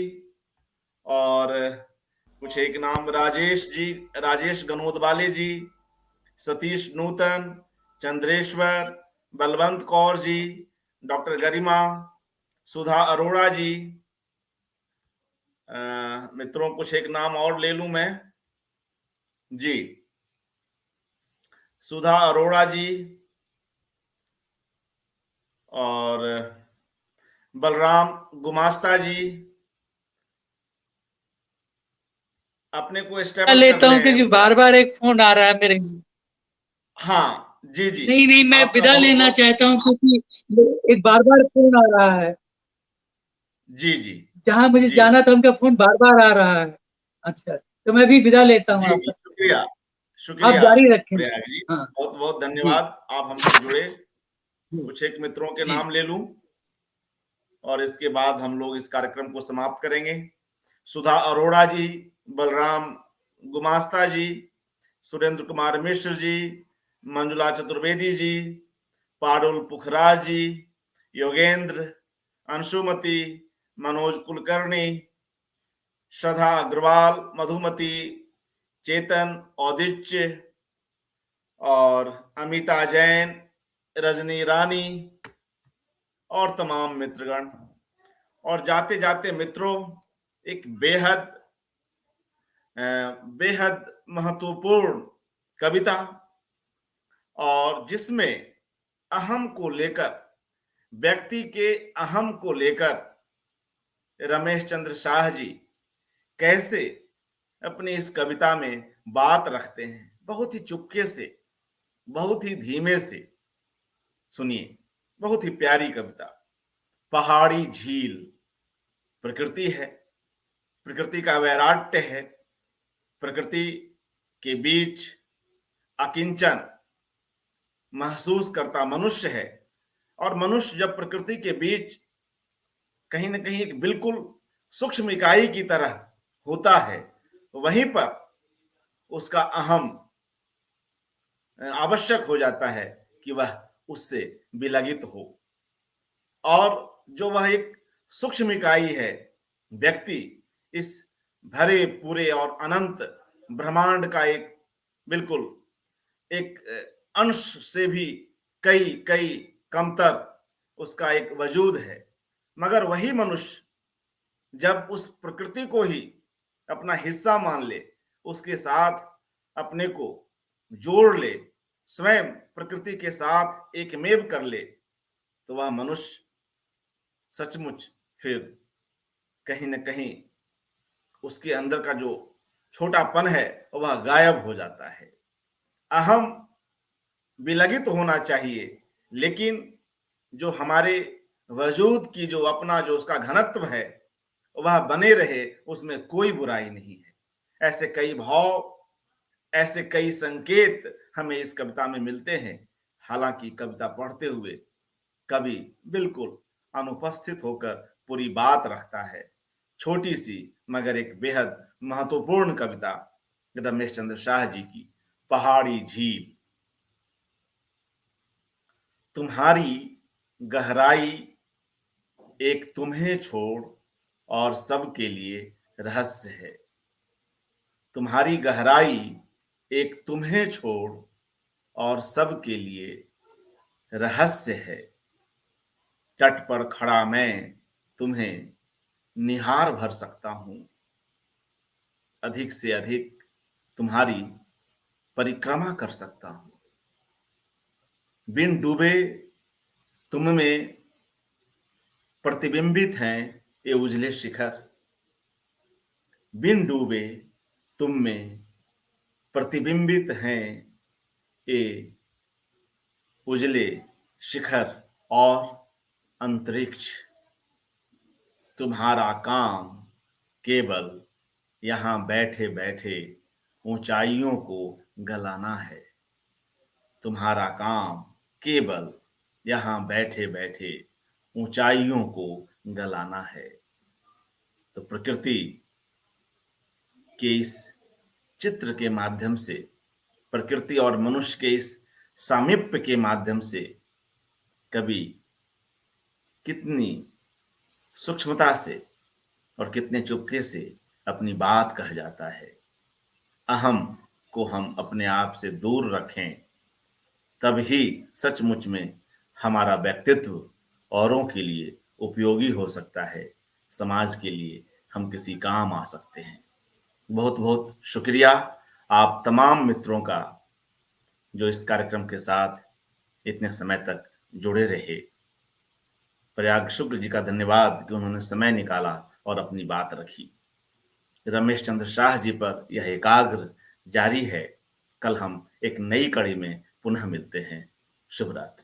और कुछ एक नाम राजेश जी, राजेश गनोदवाले जी, सतीश नूतन, चंद्रेश्वर, बलवंत कौर जी, डॉक्टर गरिमा, सुधा अरोड़ा जी। मित्रों कुछ एक नाम और ले लूं मैं जी। सुधा अरोड़ा जी और बलराम गुमास्ता जी अपने को एस्टेब्लिश कर लेता ले हूँ हैं। क्योंकि बार बार एक फोन आ रहा है मेरे। हाँ जी जी, नहीं नहीं, मैं आपका विदा बहुत लेना बहुत चाहता हूँ क्योंकि एक बार बार फोन आ रहा है। जी जी जहां मुझे जी जाना था उनका फोन बार बार आ रहा है। अच्छा, तो मैं भी विदा लेता हूँ जी जी, आपका। शुक्रिया आप शुक्रिया जारी रखें। प्रयाग जी, हाँ। बहुत बहुत जी धन्यवाद आप हमसे जुड़े। जी कुछ एक मित्रों के जी। नाम ले लूं और इसके बाद हम लोग इस कार्यक्रम को समाप्त करेंगे। सुधा अरोड़ा जी, बलराम गुमास्ता जी, सुरेंद्र कुमार मिश्र जी, मंजुला चतुर्वेदी जी, पारुल पुखराज जी, योगेंद्र, अंशुमति, मनोज कुलकर्णी, श्रद्धा अग्रवाल, मधुमति, चेतन, औदिच्य और अमिता जैन, रजनी रानी और तमाम मित्रगण। और जाते जाते मित्रों, एक बेहद महत्वपूर्ण कविता और जिसमें अहम को लेकर, व्यक्ति के अहम को लेकर रमेश चंद्र शाह जी कैसे अपनी इस कविता में बात रखते हैं, बहुत ही चुपके से, बहुत ही धीमे से सुनिए। बहुत ही प्यारी कविता। पहाड़ी झील प्रकृति है, प्रकृति का वैराट्य है, प्रकृति के बीच अकिंचन महसूस करता मनुष्य है। और मनुष्य जब प्रकृति के बीच कहीं ना कहीं एक बिल्कुल सूक्ष्म इकाई की तरह होता है, वहीं पर उसका अहम आवश्यक हो जाता है कि वह उससे विलगित हो। और जो वह एक सूक्ष्म इकाई है, व्यक्ति इस भरे पूरे और अनंत ब्रह्मांड का एक बिल्कुल एक अंश से भी कई कई कमतर उसका एक वजूद है। मगर वही मनुष्य जब उस प्रकृति को ही अपना हिस्सा मान ले, उसके साथ अपने को जोड़ ले, स्वयं प्रकृति के साथ एक मेव कर ले, तो वह मनुष्य सचमुच फिर कहीं ना कहीं उसके अंदर का जो छोटापन है वह गायब हो जाता है। अहम विलगित होना चाहिए, लेकिन जो हमारे वजूद की जो अपना जो उसका घनत्व है वह बने रहे, उसमें कोई बुराई नहीं है। ऐसे कई भाव, ऐसे कई संकेत हमें इस कविता में मिलते हैं। हालांकि कविता पढ़ते हुए कवि बिल्कुल अनुपस्थित होकर पूरी बात रखता है। छोटी सी मगर एक बेहद महत्वपूर्ण कविता रमेश चंद्र शाह जी की, पहाड़ी झील। तुम्हारी गहराई एक तुम्हें छोड़ और सबके लिए रहस्य है। तुम्हारी गहराई एक तुम्हें छोड़ और सबके लिए रहस्य है। तट पर खड़ा मैं तुम्हें निहार भर सकता हूं, अधिक से अधिक तुम्हारी परिक्रमा कर सकता हूं। बिन डूबे तुम में प्रतिबिंबित हैं ये उजले शिखर। बिन डूबे तुम में प्रतिबिंबित हैं ये उजले शिखर और अंतरिक्ष। तुम्हारा काम केवल यहां बैठे बैठे ऊंचाइयों को गलाना है। तुम्हारा काम केवल यहां बैठे बैठे ऊंचाइयों को गलाना है। तो प्रकृति के इस चित्र के माध्यम से, प्रकृति और मनुष्य के इस सामीप्य के माध्यम से कवि कितनी सूक्ष्मता से और कितने चुपके से अपनी बात कह जाता है। अहम को हम अपने आप से दूर रखें, तभी सचमुच में हमारा व्यक्तित्व औरों के लिए उपयोगी हो सकता है, समाज के लिए हम किसी काम आ सकते हैं। बहुत बहुत शुक्रिया आप तमाम मित्रों का जो इस कार्यक्रम के साथ इतने समय तक जुड़े रहे। प्रयाग शुक्ल जी का धन्यवाद कि उन्होंने समय निकाला और अपनी बात रखी। रमेश चंद्र शाह जी पर यह एकाग्र जारी है। कल हम एक नई कड़ी में पुनः मिलते हैं। शुभ रात्रि।